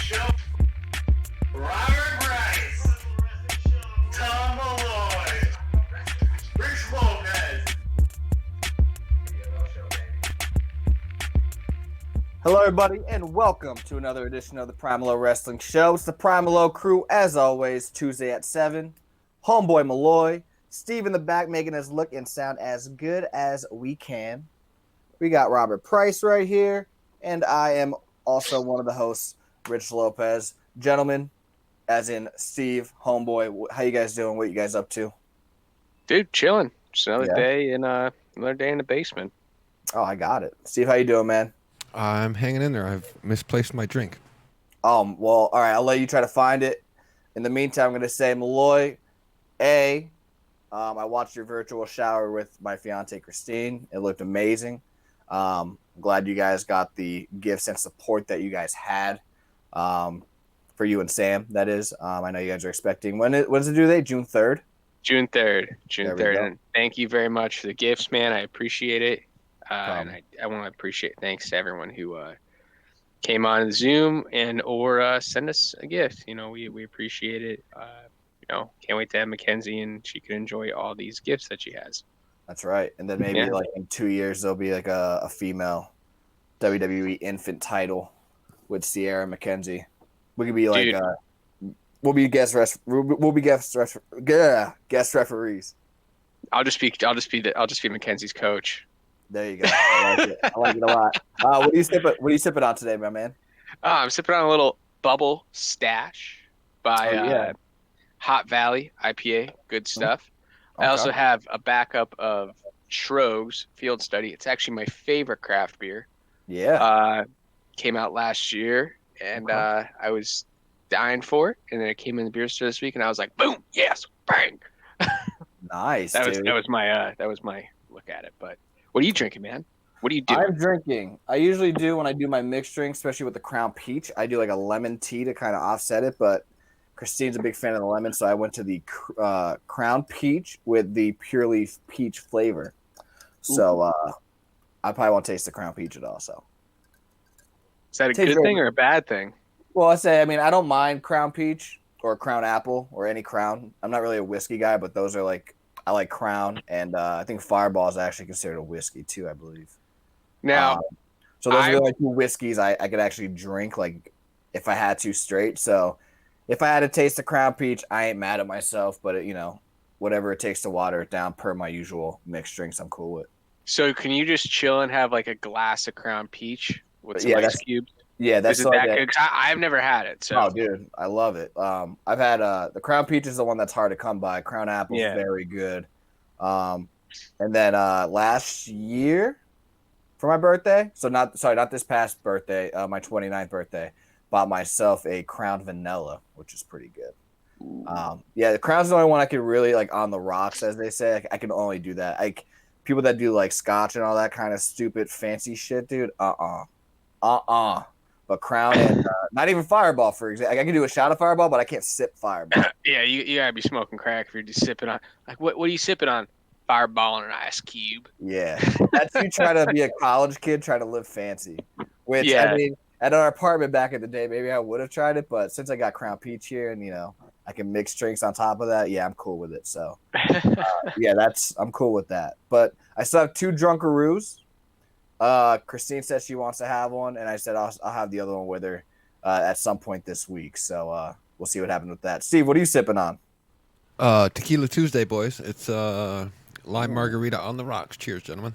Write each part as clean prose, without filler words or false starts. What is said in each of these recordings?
Show. Robert Bryce. Tom Malloy. Rich Lopez. Hello, everybody, and welcome to another edition of the PML Wrestling Show. It's the PML crew, as always, Tuesday at 7. Homeboy Malloy, Steve in the back making us look and sound as good as we can. We got Robert Price right here, and I am also one of the hosts, Rich Lopez. Gentlemen, as in Steve, Homeboy, how you guys doing? What you guys up to? Dude, chilling. Just another day in the basement. Oh, I got it. Steve, how you doing, man? I'm hanging in there. I've misplaced my drink. Well, all right, I'll let you try to find it. In the meantime, I'm going to say, Malloy, I watched your virtual shower with my fiance, Christine. It looked amazing. Glad you guys got the gifts and support that you guys had for you and Sam, that is. I know you guys are expecting. When's the due date? June 3rd? June 3rd. June 3rd. Go. And thank you very much for the gifts, man. I appreciate it. And I want to appreciate thanks to everyone who came on Zoom and or send us a gift. You know, we appreciate it. Can't wait to have Mackenzie and she can enjoy all these gifts that she has. That's right. And then maybe like in 2 years there'll be like a female WWE infant title with Sierra McKenzie. We could be like we'll be guest referees. I'll just be Mackenzie's coach. There you go. I like it. I like it a lot. What are you sipping on today, my man? I'm sipping on a little Bubble Stash by Hot Valley IPA. Good stuff. Okay. I also have a backup of Schroeg's Field Study. It's actually my favorite craft beer. Yeah. Came out last year, and I was dying for it. And then it came in the beer store this week, and I was like, boom, yes, bang. Nice. That was my look at it. But what are you drinking, man? What are you doing? I'm drinking. I usually do when I do my mixed drink, especially with the Crown Peach. I do like a lemon tea to kind of offset it, but Christine's a big fan of the lemon, so I went to the Crown Peach with the Pure Leaf Peach flavor. So I probably won't taste the Crown Peach at all. So is that a good thing or a bad thing? Well, I mean, I don't mind Crown Peach or Crown Apple or any Crown. I'm not really a whiskey guy, but those are like I like Crown, and I think Fireball is actually considered a whiskey too, I believe. Now, so those are the only two whiskeys I could actually drink, like if I had to straight. So if I had to taste the Crown Peach, I ain't mad at myself, but whatever it takes to water it down per my usual mixed drinks, I'm cool with. So can you just chill and have like a glass of Crown Peach with some ice cubes? Yeah, that's that good. I've never had it. So. Oh, dude, I love it. I've had the Crown Peach is the one that's hard to come by. Crown Apple is very good. And then last year for my birthday, not this past birthday, my 29th birthday, bought myself a Crown Vanilla, which is pretty good. The Crown's the only one I can really like on the rocks, as they say. I can only do that. Like people that do like Scotch and all that kind of stupid fancy shit, dude. But Crown and not even Fireball, for example. I can do a shot of Fireball, but I can't sip Fireball. Yeah, you gotta be smoking crack if you're just sipping on. Like, what are you sipping on? Fireball and an ice cube. Yeah, that's you try to be a college kid, try to live fancy. Which I mean, at our apartment back in the day, maybe I would have tried it, but since I got Crown Peach here, and I can mix drinks on top of that, I'm cool with it. So, I'm cool with that. But I still have 2 Drunkaroos. Christine said she wants to have one, and I said I'll have the other one with her at some point this week. So we'll see what happens with that. Steve, what are you sipping on? Tequila Tuesday, boys. It's lime margarita on the rocks. Cheers, gentlemen.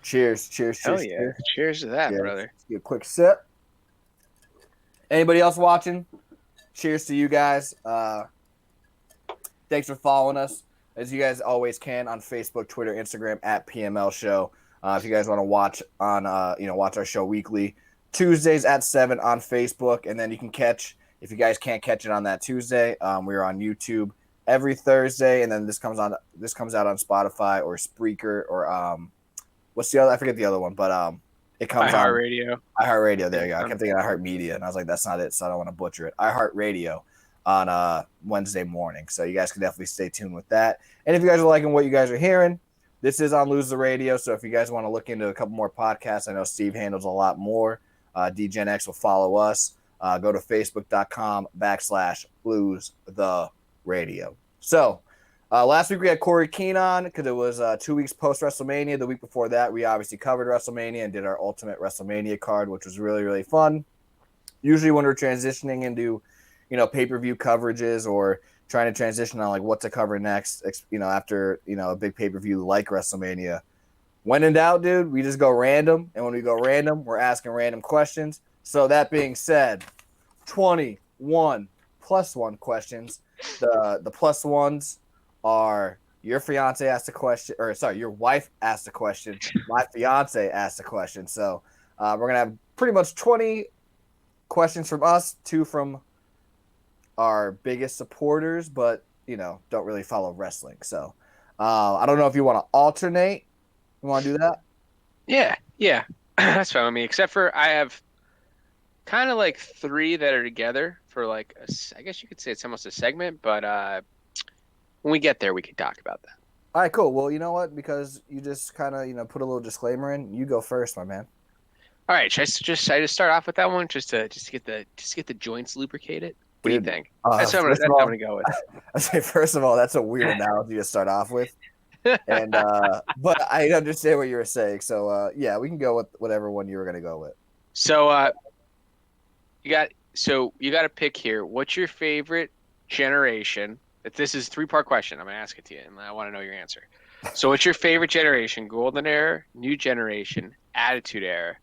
Cheers. Hell yeah. Cheers to that, brother. Let's get a quick sip. Anybody else watching? Cheers to you guys. Thanks for following us, as you guys always can, on Facebook, Twitter, Instagram, at PML Show. If you guys want to watch on, watch our show weekly, Tuesdays at 7 on Facebook, and then you can if you guys can't catch it on that Tuesday, we're on YouTube every Thursday, and then this comes out on Spotify or Spreaker or what's the other? I forget the other one, but it comes on iHeartRadio. There you go. I kept thinking iHeartMedia, and I was like, that's not it, so I don't want to butcher it. iHeartRadio on Wednesday morning, so you guys can definitely stay tuned with that. And if you guys are liking what you guys are hearing, this is on Lose the Radio, so if you guys want to look into a couple more podcasts, I know Steve handles a lot more. DGen X will follow us. go to facebook.com/blues-the-radio. So last week we had Corey Keene on because it was 2 weeks post-WrestleMania. The week before that, we obviously covered WrestleMania and did our Ultimate WrestleMania card, which was really, really fun. Usually when we're transitioning into, pay-per-view coverages or trying to transition on like what to cover next, after, a big pay-per-view like WrestleMania. When in doubt, dude, we just go random. And when we go random, we're asking random questions. So that being said, 21 plus one questions. The plus ones are your fiance asked a question, or sorry, your wife asked a question. My fiance asked a question. So we're going to have pretty much 20 questions from us, 2 from our biggest supporters, but, don't really follow wrestling. So I don't know if you want to alternate. You want to do that? Yeah. That's fine with me. Except for I have kind of like 3 that are together for like, I guess you could say it's almost a segment, but when we get there, we can talk about that. All right, cool. Well, you know what? Because you just kind of, put a little disclaimer in. You go first, my man. All right, should I just start off with that one just to get the joints lubricated? What do you think? That's what I'm gonna go with. I say, first of all, that's a weird analogy to start off with, and but I understand what you were saying. So yeah, we can go with whatever one you were gonna go with. So you got to pick here. What's your favorite generation? If this is a 3-part question, I'm gonna ask it to you, and I want to know your answer. So, what's your favorite generation? Golden Era, New Generation, Attitude Era,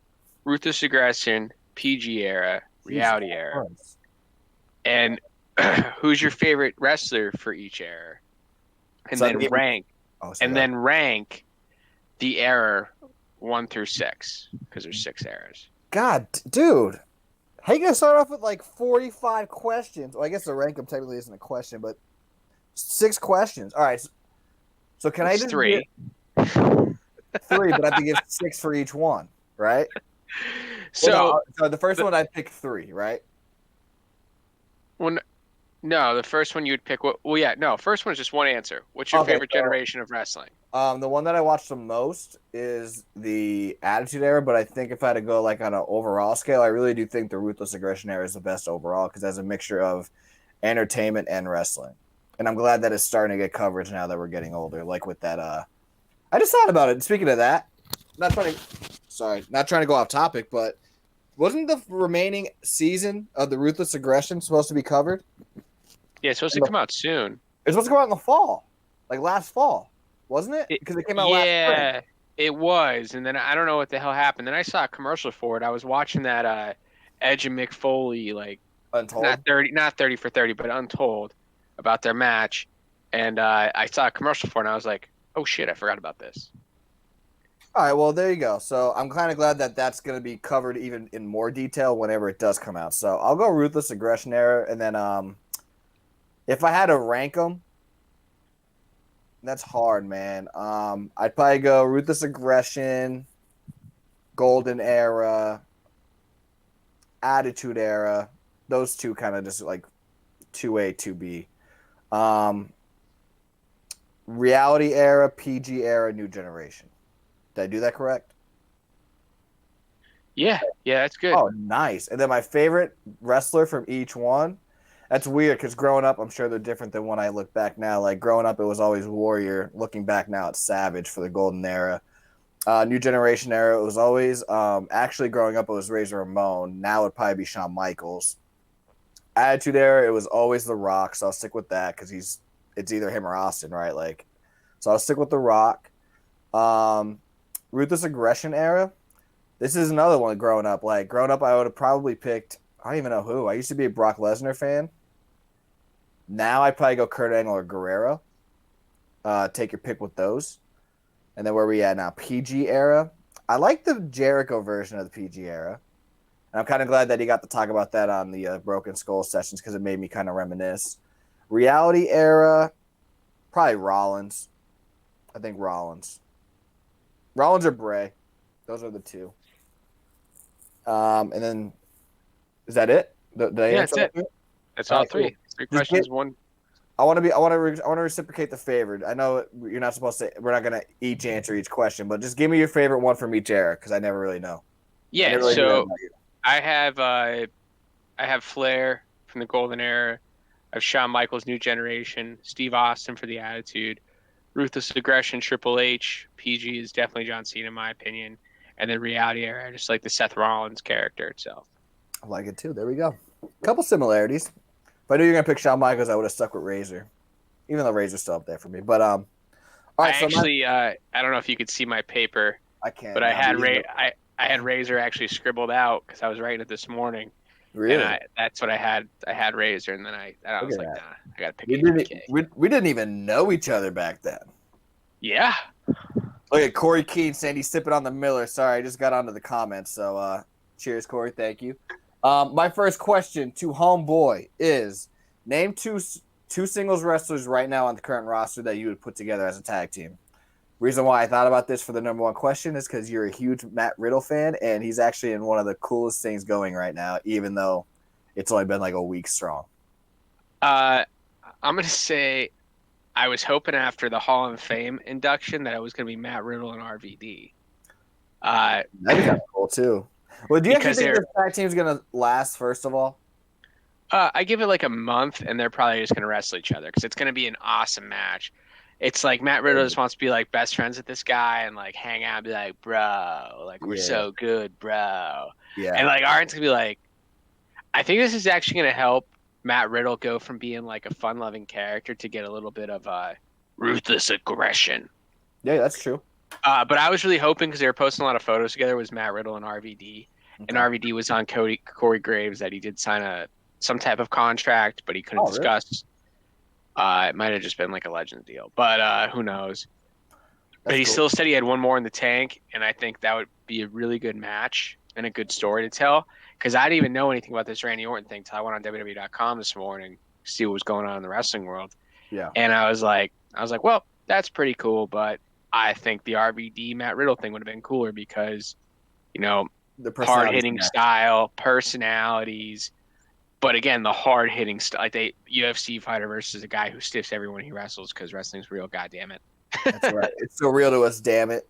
Ruthless Aggression, PG Era, Reality Era. And who's your favorite wrestler for each era? And then rank the era 1 through 6 because there's 6 eras. God, dude, how you gonna start off with like 45 questions? Well, I guess the rank them technically isn't a question, but 6 questions. All right, so can I just 3? 3, but I have to give 6 for each one, right? So the first one I'd pick 3, right? No, the first one you would pick. First one is just one answer. What's your favorite generation of wrestling? The one that I watched the most is the Attitude Era, but I think if I had to go like on an overall scale, I really do think the Ruthless Aggression Era is the best overall because it has a mixture of entertainment and wrestling. And I'm glad that it's starting to get coverage now that we're getting older. Like with that, I just thought about it. Speaking of that, not trying to go off topic, but wasn't the remaining season of the Ruthless Aggression supposed to be covered? Yeah, it's supposed to come out soon. It's supposed to come out in the fall, like last fall, wasn't it? Because it came out last spring. Yeah, it was. And then I don't know what the hell happened. Then I saw a commercial for it. I was watching that Edge and Mick Foley, like Untold? not 30 for 30, but Untold, about their match. And I saw a commercial for it, and I was like, oh, shit, I forgot about this. All right, well, there you go. So I'm kind of glad that that's going to be covered even in more detail whenever it does come out. So I'll go Ruthless Aggression Era, and then if I had to rank them, that's hard, man. I'd probably go Ruthless Aggression, Golden Era, Attitude Era. Those 2 kind of just like 2A, 2B. Reality Era, PG Era, New Generation. Did I do that correct? Yeah, that's good. Oh, nice. And then my favorite wrestler from each one. That's weird because growing up, I'm sure they're different than when I look back now. Like growing up, it was always Warrior. Looking back now, it's Savage for the Golden Era. New Generation Era, it was always actually growing up, it was Razor Ramon. Now it'd probably be Shawn Michaels. Attitude Era, it was always The Rock, so I'll stick with that because it's either him or Austin, right? Like, so I'll stick with The Rock. Ruthless Aggression Era. This is another one growing up. Like growing up, I would have probably picked. I don't even know who. I used to be a Brock Lesnar fan. Now I'd probably go Kurt Angle or Guerrero. Take your pick with those. And then where we at now? PG Era. I like the Jericho version of the PG Era. And I'm kind of glad that he got to talk about that on the Broken Skull sessions because it made me kind of reminisce. Reality Era. Probably Rollins. I think Rollins. Rollins or Bray. Those are the 2. And then, is that it? That's it. That's all 3. 3 questions, 1. I want to reciprocate the favorite. I know you're not supposed to. We're not gonna each answer each question, but just give me your favorite one from each era because I never really know. Yeah. So I have I have Flair from the Golden Era. I have Shawn Michaels, New Generation. Steve Austin for the Attitude. Ruthless Aggression, Triple H. PG is definitely John Cena in my opinion. And then Reality Era, I just like the Seth Rollins character itself. I like it too. There we go. Couple similarities. If I knew you were gonna pick Shawn Michaels, I would have stuck with Razor, even though Razor's still up there for me. But all right. I don't know if you could see my paper, I can't. but I had Razor actually scribbled out because I was writing it this morning. Really? And that's what I had. I had Razor, and then I was like, nah, I gotta pick we didn't even know each other back then. Yeah. Look at Corey Keene saying he's sipping on the Miller. Sorry, I just got onto the comments. So cheers, Corey. Thank you. My first question to Homeboy is: name two singles wrestlers right now on the current roster that you would put together as a tag team. Reason why I thought about this for the number one question is because you're a huge Matt Riddle fan, and he's actually in one of the coolest things going right now, even though it's only been like a week strong. I'm gonna say I was hoping after the Hall of Fame induction that it was gonna be Matt Riddle and RVD. That'd be kind of cool too. Well, do you actually think this tag team's gonna last? First of all, I give it like a month, and they're probably just gonna wrestle each other because it's gonna be an awesome match. It's like Matt Riddle just wants to be like best friends with this guy and like hang out and be like, bro, like we're so good, bro. Yeah. And like Arn's gonna be like, I think this is actually gonna help Matt Riddle go from being like a fun-loving character to get a little bit of ruthless aggression. Yeah, that's true. But I was really hoping because they were posting a lot of photos together was Matt Riddle and RVD, and RVD was on Corey Graves that he did sign some type of contract, but he couldn't discuss. Really? It might have just been like a Legends deal, but who knows? But he still said he had one more in the tank, and I think that would be a really good match and a good story to tell. Because I didn't even know anything about this Randy Orton thing until I went on WWE.com this morning to see what was going on in the wrestling world. Yeah. And I was like, well, that's pretty cool, but I think the RVD Matt Riddle thing would have been cooler because, you know, the hard-hitting style, personalities. But again, the hard-hitting style, like UFC fighter versus a guy who stiffs everyone he wrestles because wrestling's real, goddammit. That's right. It's so real to us, damn it.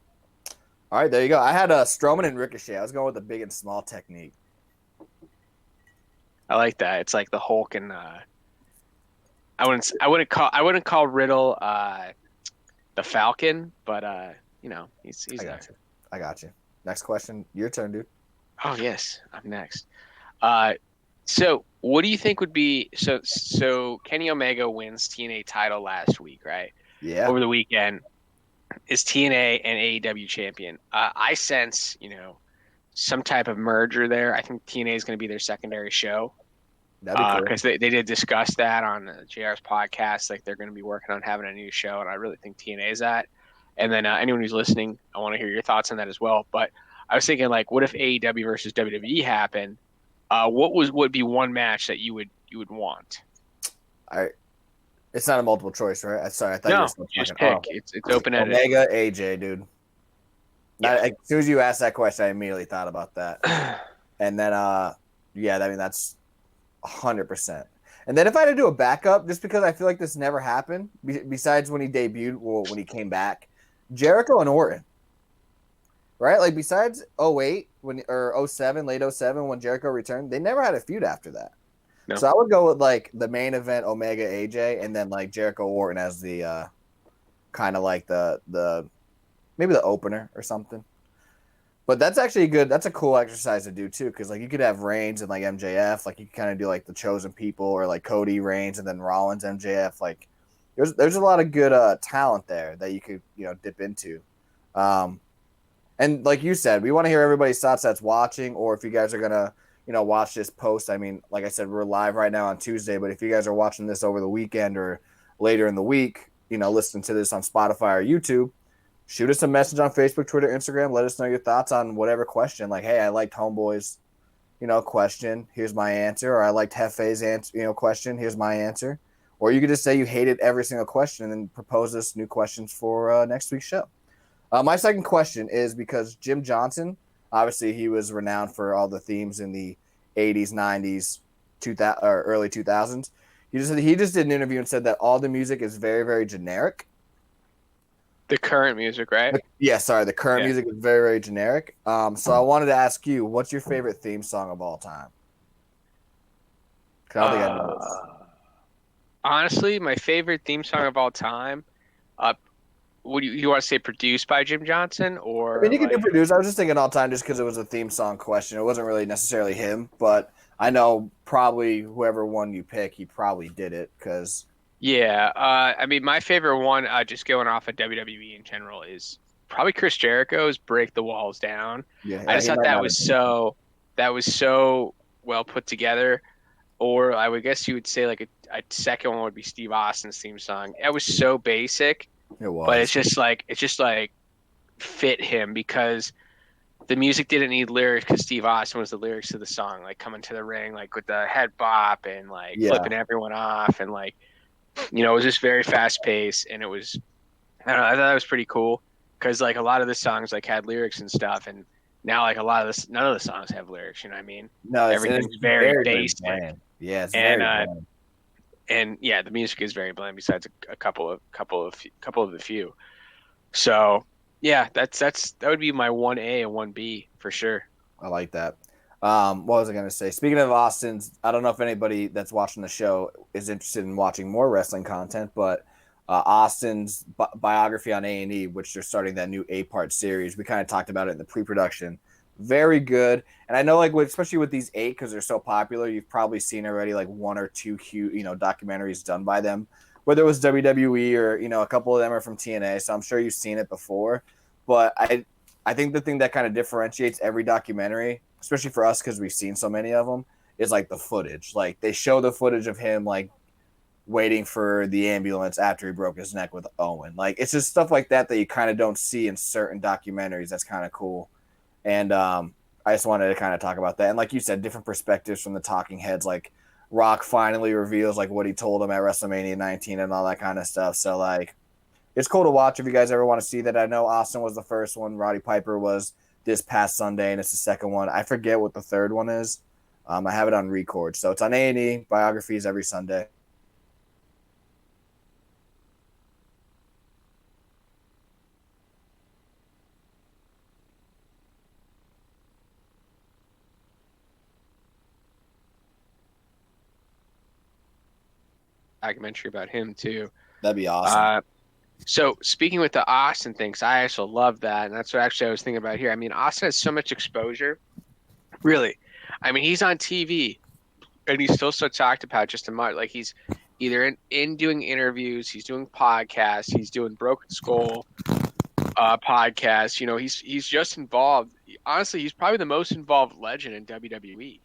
All right, there you go. I had Strowman and Ricochet. I was going with the big and small technique. I like that. It's like the Hulk and I wouldn't call Riddle the Falcon, but you know, he's there. I got you. Next question. Your turn, dude. Oh yes, I'm next. So what do you think would be so Kenny Omega wins TNA title last week, right? Yeah. Over the weekend. Is TNA and AEW champion? I sense, you know, some type of merger there. I think TNA is going to be their secondary show. That'd be cool. Because they did discuss that on JR's podcast. Like they're going to be working on having a new show, and I really think TNA is that. And then anyone who's listening, I want to hear your thoughts on that as well. But I was thinking, like, what if AEW versus WWE happened? What would be one match that you would want? It's not a multiple choice, right? Sorry, I thought you were still just pick. It's open-ended. Omega, AJ, dude. As soon as you asked that question, I immediately thought about that. And then, that's 100%. And then if I had to do a backup, just because I feel like this never happened, besides when he debuted, when he came back, Jericho and Orton. Right? Like, besides 08, or 07, late 07, when Jericho returned, they never had a feud after that. No. So I would go with, like, the main event, Omega, AJ, and then, like, Jericho Orton as the kind of like the maybe the opener or something. But that's actually that's a cool exercise to do, too, because, like, you could have Reigns and, like, MJF. Like, you could kind of do, like, the Chosen People or, like, Cody, Reigns, and then Rollins, MJF. Like, there's a lot of good talent there that you could, you know, dip into. And like you said, we want to hear everybody's thoughts that's watching, or if you guys are going to, you know, watch this post. I mean, like I said, we're live right now on Tuesday, but if you guys are watching this over the weekend or later in the week, you know, listening to this on Spotify or YouTube, shoot us a message on Facebook, Twitter, Instagram. Let us know your thoughts on whatever question. Like, hey, I liked Homeboy's, you know, question. Here's my answer. Or I liked Hefe's answer, you know, question. Here's my answer. Or you could just say you hated every single question and then propose us new questions for next week's show. My second question is because Jim Johnson, obviously he was renowned for all the themes in the 80s, 90s, 2000 or early 2000s. He just did an interview and said that all the music is very, very generic. The current music, right? Yeah, sorry. The current music is very, very generic. So I wanted to ask you, what's your favorite theme song of all time? 'Cause I don't think I know this. Honestly, my favorite theme song of all time. Uh, would you want to say produced by Jim Johnson I or mean, you can do like? produce. I was just thinking all time just because it was a theme song question. It wasn't really necessarily him, but I know probably whoever one you pick, he probably did it because Yeah, I mean, my favorite one, just going off of WWE in general, is probably Chris Jericho's "Break the Walls Down." I yeah, just he thought might not have been. that was so well put together. Or I would guess you would say like a second one would be Steve Austin's theme song. It was so basic, It but was. it's just like fit him because the music didn't need lyrics because Steve Austin was the lyrics to the song, like coming to the ring, like with the head bop and like Yeah, flipping everyone off and like it was just very fast paced and it was I don't know, I thought that was pretty cool because like a lot of the songs like had lyrics and stuff and now like a lot of this none of the songs have lyrics, you know what I mean? no, it's Everything's very very, very basic bland. Yeah, it's and very bland. and yeah, the music is very bland besides a couple of the few. So yeah, that would be my 1A and 1B for sure. I like that. What was I going to say? Speaking of Austin's, I don't know if anybody that's watching the show is interested in watching more wrestling content, but Austin's biography on A&E, which they're starting that new 8-part series. We kind of talked about it in the pre-production. Very good, and I know like especially with these 8 because they're so popular, you've probably seen already like 1 or 2 documentaries done by them, whether it was WWE or a couple of them are from TNA. So I'm sure you've seen it before, but I think the thing that kind of differentiates every documentary, especially for us because we've seen so many of them, is like the footage. Like they show the footage of him like waiting for the ambulance after he broke his neck with Owen. Like it's just stuff like that that you kind of don't see in certain documentaries. That's kind of cool. And I just wanted to kind of talk about that. And like you said, different perspectives from the talking heads. Like Rock finally reveals like what he told him at WrestleMania 19 and all that kind of stuff. So like it's cool to watch if you guys ever want to see that. I know Austin was the first one. Roddy Piper was this past Sunday, and it's the second one. I forget what the third one is. I have it on record. So it's on A&E, biographies every Sunday. Documentary about him too. That'd be awesome. So speaking with the Austin things, I also love that, and that's what actually I was thinking about here. I mean, Austin has so much exposure, really. I mean, he's on TV, and he's still so talked about just a much like he's either in doing interviews, he's doing podcasts, he's doing Broken Skull podcasts. He's just involved. Honestly, he's probably the most involved legend in WWE.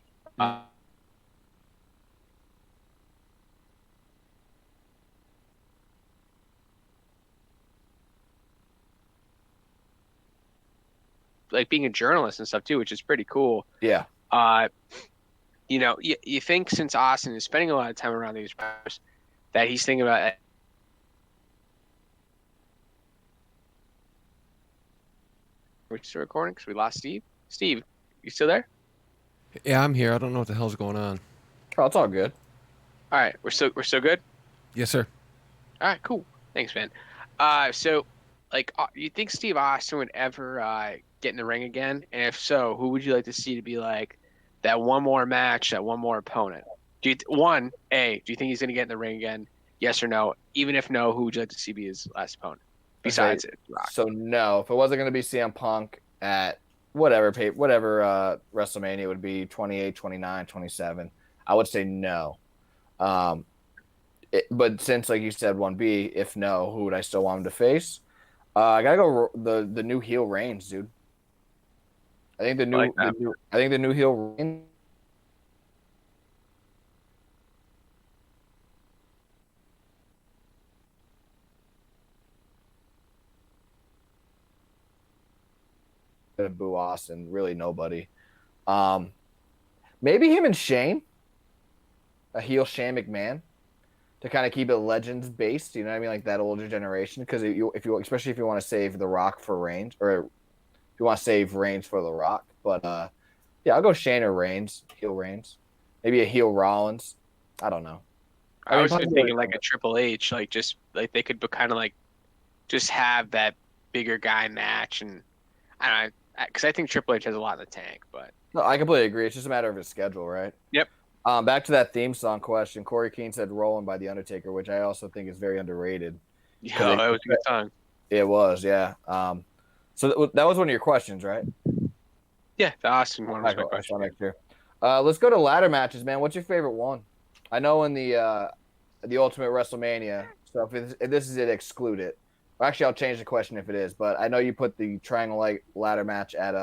Like being a journalist and stuff too, which is pretty cool. Yeah. You think since Austin is spending a lot of time around these players, that he's thinking about. Are we still recording? Because we lost Steve. Steve, you still there? Yeah, I'm here. I don't know what the hell's going on. Oh, it's all good. All right, we're still good. Yes, sir. All right, cool. Thanks, man. So, like, you think Steve Austin would ever get in the ring again? And if so, who would you like to see to be like that one more match, that one more opponent? Do you think he's gonna get in the ring again? Yes or no? Even if no, who would you like to see be his last opponent? Besides it, Rock. So no, if it wasn't going to be CM Punk at whatever WrestleMania, it would be 28, 29, 27. I would say no. But since, like you said, 1B, if no, who would I still want him to face? I gotta go the new heel Reigns, dude. I think the new heel Reigns. Boo Austin, really nobody. Maybe him and Shane, a heel Shane McMahon, to kind of keep it legends based. You know what I mean, like that older generation. Because especially if you want to save The Rock for Reigns, or if you want to save Reigns for The Rock. But yeah, I'll go Shane or Reigns, heel Reigns, maybe a heel Rollins. I don't know. I was just thinking like a Triple H, like just like they could kind of like just have that bigger guy match, and I don't know, because I think Triple H has a lot in the tank. But no, I completely agree. It's just a matter of his schedule, right? Yep. Back to that theme song question. Corey Keane said "Rolling" by The Undertaker, which I also think is very underrated. Yeah, that was a good song. It was, yeah. So that was one of your questions, right? Yeah, the Austin one was my question. Let's go to ladder matches, man. What's your favorite one? I know in the Ultimate WrestleMania. So if this is it, exclude it. Actually, I'll change the question if it is. But I know you put the triangle ladder match at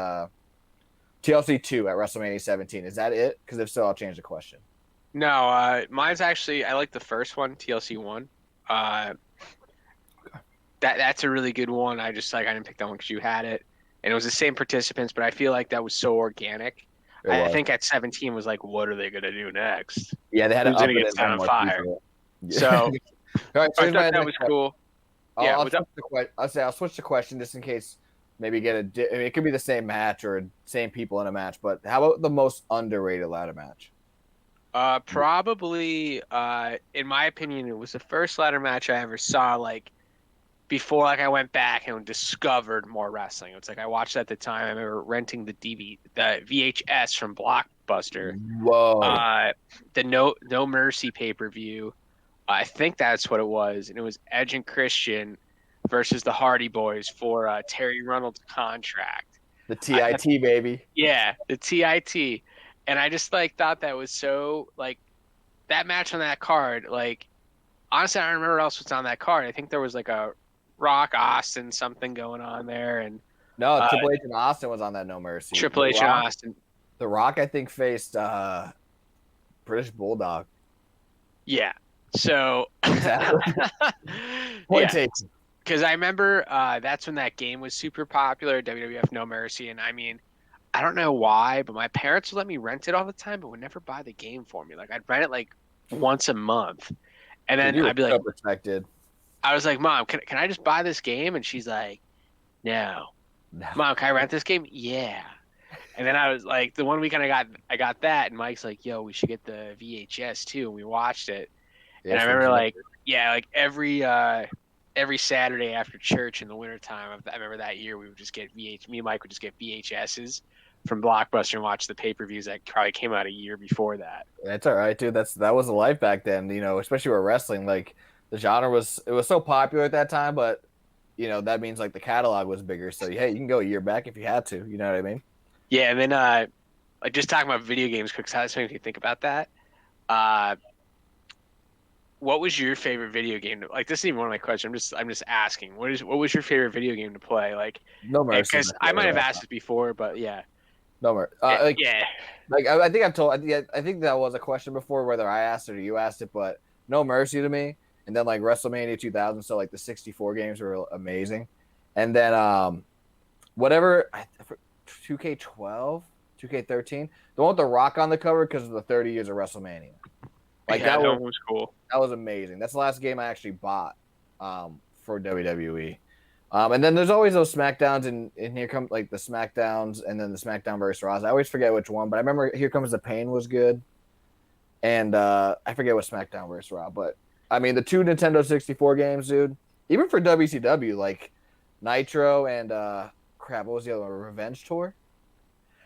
TLC 2 at WrestleMania 17. Is that it? Because if so, I'll change the question. No, mine's actually I like the first one, TLC 1. That's a really good one. I didn't pick that one because you had it, and it was the same participants, but I feel like that was so organic. I think at 17 was like, what are they gonna do next? Yeah, they had to Who's up gonna it get and set on fire? Yeah. So All right, so I thought that was cool. I'll switch the question just in case maybe it could be the same match or same people in a match, but how about the most underrated ladder match? Probably, in my opinion, it was the first ladder match I ever saw, like, before, like, I went back and discovered more wrestling. It's like I watched it at the time. I remember renting the VHS from Blockbuster. Whoa. The No Mercy pay-per-view. I think that's what it was, and it was Edge and Christian versus the Hardy Boys for Terry Reynolds' contract. The TIT, baby. Yeah, the TIT. And I just like thought that was so like that match on that card. Like honestly, I don't remember what else was on that card. I think there was like a Rock Austin something going on there, and no, Triple H and Austin was on that No Mercy. Triple H and Austin. The Rock, I think, faced British Bulldog. Yeah. So point taken. Because I remember that's when that game was super popular, WWF No Mercy, and I mean, I don't know why, but my parents would let me rent it all the time, but would never buy the game for me. Like I'd rent it like once a month, and then I'd be like, protected. I was like, Mom, can I just buy this game? And she's like, No. Mom, can I rent this game? Yeah. And then I was like, the one weekend I got that, and Mike's like, Yo, we should get the VHS too, and we watched it. Yeah, and I remember like every Saturday after church in the wintertime, I remember that year we would just get me and Mike would just get VHSs from Blockbuster and watch the pay-per-views that probably came out a year before that. That's all right, dude. That was the life back then, especially with wrestling. Like the genre was so popular at that time, but that means like the catalog was bigger. So hey, you can go a year back if you had to. You know what I mean? Yeah, and then like just talking about video games quick, how does it make you think about that? What was your favorite video game? Like this isn't even one of my questions. I'm just asking. What was your favorite video game to play? Like No Mercy. Because I might have asked this before, but yeah. No Mercy. Yeah. Like I think I've told. I think that was a question before, whether I asked it or you asked it. But No Mercy to me, and then like WrestleMania 2000. So like the 64 games were amazing, and then whatever 2K12, 2K13, the one with the Rock on the cover because of the 30 years of WrestleMania. Like that one was cool. That was amazing. That's the last game I actually bought for WWE. And then there's always those SmackDowns, and here come like the SmackDowns, and then the SmackDown versus Raw. I always forget which one, but I remember Here Comes the Pain was good, and I forget what SmackDown versus Raw. But I mean, the two Nintendo 64 games, dude. Even for WCW, like Nitro and what was the other one? Revenge Tour.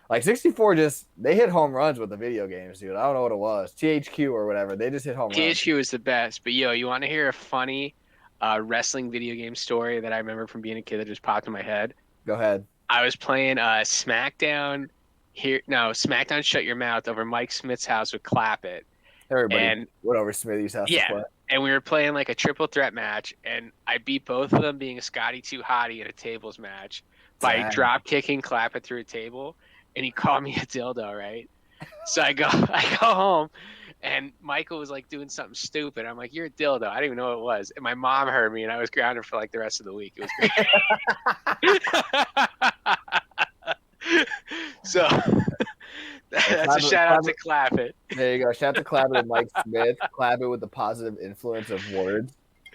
Like 64, they hit home runs with the video games, dude. I don't know what it was, THQ or whatever. They just hit home runs. THQ is the best. But you want to hear a funny wrestling video game story that I remember from being a kid that just popped in my head? Go ahead. I was playing SmackDown Shut Your Mouth over Mike Smith's house with Clap It. Everybody went over Smithy's house to play. And we were playing like a triple threat match, and I beat both of them being a Scotty 2 Hottie in a tables match by drop kicking Clap It through a table. And he called me a dildo, right? So I go home, and Michael was like doing something stupid. I'm like, "You're a dildo." I didn't even know what it was. And my mom heard me, and I was grounded for like the rest of the week. It was great. So that's a shout out to Clap It. There you go. Shout out to Clap It and Mike Smith. Clap It with the positive influence of words.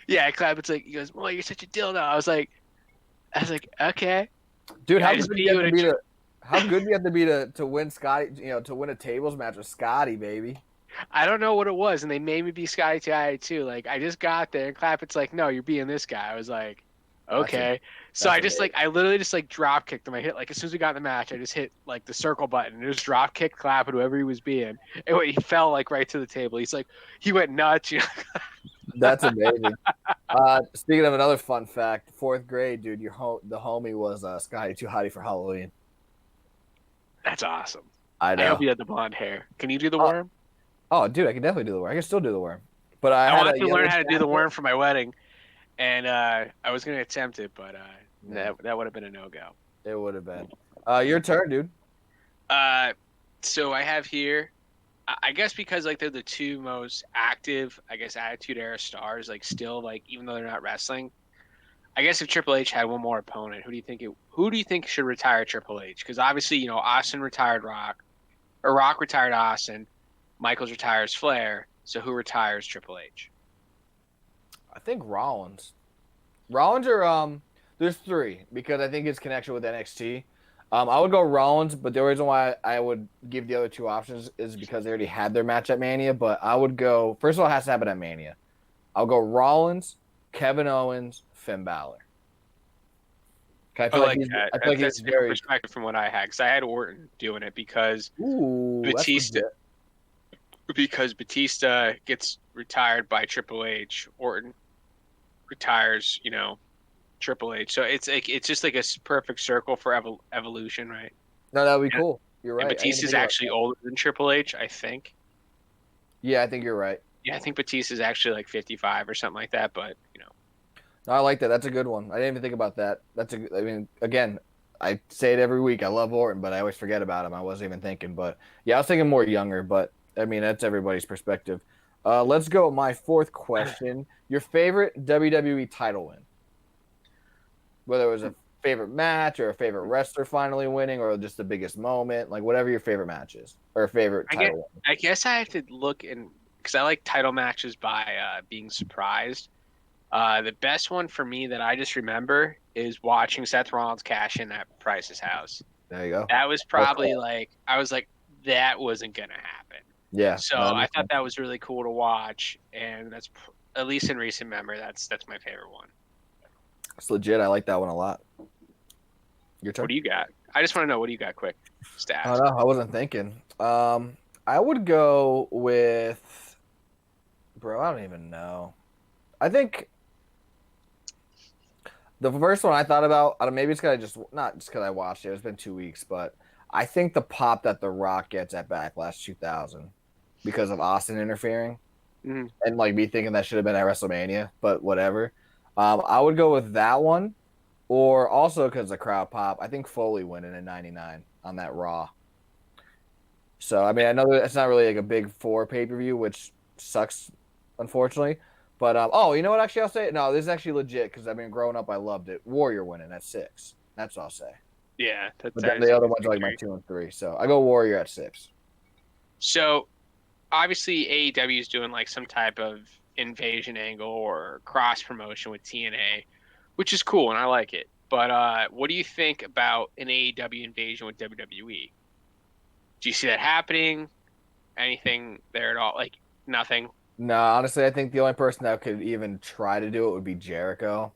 Yeah, Clap It's like, he goes, "Well, you're such a dildo." I was like, okay. Dude, how good do you have to be to win Scotty? To win a tables match with Scotty, baby. I don't know what it was, and they made me be Scotty 2 Hottie too. Like I just got there, and Clap It's like, "No, you're being this guy." I was like, Okay. So I that's just I literally just drop kicked him. I hit as soon as we got in the match, I just hit the circle button and just drop kicked, clapping whoever he was being. And he fell right to the table. He went nuts. That's amazing. Speaking of another fun fact, fourth grade, dude, the homie was Scotty Too Hottie for Halloween. That's awesome. I I know. hope you had the blonde hair. Can you do the worm? Oh, dude, I can definitely do the worm. I can still do the worm. But I I had wanted a to learn yellow how to do the jacket. worm for my wedding, and I was going to attempt it, but that would have been a no-go. It would have been. Your turn, dude. So I have here, I guess because they're the two most active, I guess, Attitude Era stars, still even though they're not wrestling. I guess if Triple H had one more opponent, who do you think should retire Triple H? Because obviously, Austin retired Rock, or Rock retired Austin, Michaels retires Flair. So who retires Triple H? I think Rollins. Rollins or there's three because I think his connection with NXT. I would go Rollins, but the reason why I would give the other two options is because they already had their match at Mania. But I would go, first of all, it has to happen at Mania. I'll go Rollins, Kevin Owens, Finn Balor. I feel like that. I feel like That's he's a very perspective from what I had, because I had Orton doing it because Batista. Batista gets retired by Triple H. Orton retires, Triple H. So it's just a perfect circle for evolution, right? No, that would be cool. You're right. And Batista's actually older than Triple H, I think. Yeah, I think you're right. Yeah, I think Batista's actually 55 or something like that, but No, I like that. That's a good one. I didn't even think about that. I mean, again, I say it every week. I love Orton, but I always forget about him. I wasn't even thinking. But yeah, I was thinking more younger, but I mean, that's everybody's perspective. Let's go with my fourth question. Your favorite WWE title win? Whether it was a favorite match or a favorite wrestler finally winning or just the biggest moment, whatever your favorite match is or favorite title win. I guess I have to look because I like title matches by being surprised. The best one for me that I just remember is watching Seth Rollins cash in at Price's house. There you go. That was probably I was that wasn't going to happen. Yeah. So I thought that was really cool to watch. And that's, at least in recent memory, that's my favorite one. It's legit. I like that one a lot. Your turn. What do you got? I just want to know, what do you got quick? Stats. Oh, no, I wasn't thinking. I would go with, bro, I don't even know. I think the first one I thought about, maybe it's because not just because I watched it. It's been 2 weeks, but I think the pop that The Rock gets at Backlash 2000 because of Austin interfering and me thinking that should have been at WrestleMania, but whatever. I would go with that one, or also because the crowd pop. I think Foley winning in '99 on that Raw. So I mean, I know it's not really a big four pay-per-view, which sucks, unfortunately. But you know what? Actually, I'll say it. No, this is actually legit because I mean, growing up, I loved it. Warrior winning at 6. That's what I'll say. Yeah, but then the other ones are my 2 and 3. So I go Warrior at 6. So obviously, AEW is doing some type of invasion angle or cross promotion with TNA, which is cool and I like it. But what do you think about an AEW invasion with WWE? Do you see that happening? Anything there at all? Nothing. No, honestly, I think the only person that could even try to do it would be Jericho.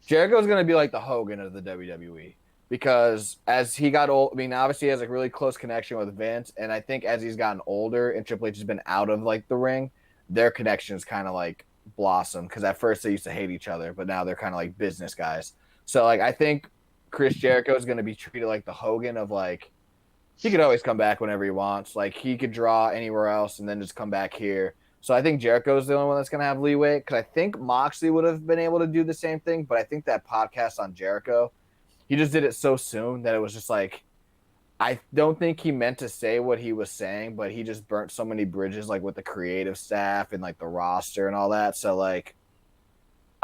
Jericho's going to be like the Hogan of the WWE because as he got old, I mean, obviously he has a really close connection with Vince, and I think as he's gotten older and Triple H has been out of the ring, their connections kind of blossom because at first they used to hate each other, but now they're kind of business guys. So I think Chris Jericho is going to be treated like the Hogan of he could always come back whenever he wants. He could draw anywhere else and then just come back here. So I think Jericho's the only one that's going to have leeway because I think Moxley would have been able to do the same thing, but I think that podcast on Jericho, he just did it so soon that it was just I don't think he meant to say what he was saying, but he just burnt so many bridges with the creative staff and the roster and all that. So I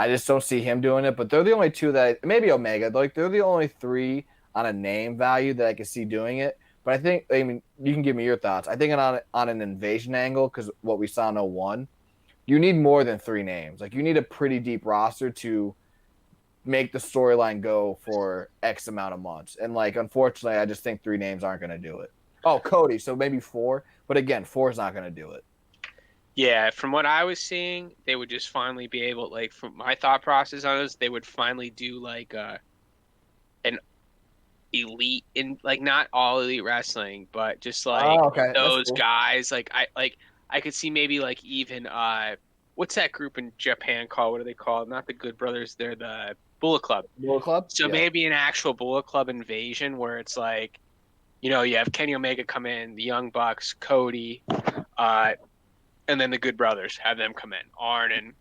just don't see him doing it, but they're the only two maybe Omega, they're the only 3 on a name value that I can see doing it. But I mean, you can give me your thoughts. I think on an invasion angle, because what we saw in 01, you need more than 3 names. You need a pretty deep roster to make the storyline go for X amount of months. And unfortunately, I just think 3 names aren't going to do it. Oh, Cody, so maybe 4. But again, 4 is not going to do it. Yeah, from what I was seeing, they would just finally be able, like, from my thought process on this, they would finally do like an elite in, like, not all elite wrestling, but just like Oh, okay, that's those cool. guys. I could see maybe like even what's that group in Japan called? What are they called? Not the Good Brothers, they're the Bullet Club. Bullet Club. So Yeah. maybe an actual Bullet Club invasion where it's like, you have Kenny Omega come in, the Young Bucks, Cody, uh, and then the Good Brothers have them come in. Arn and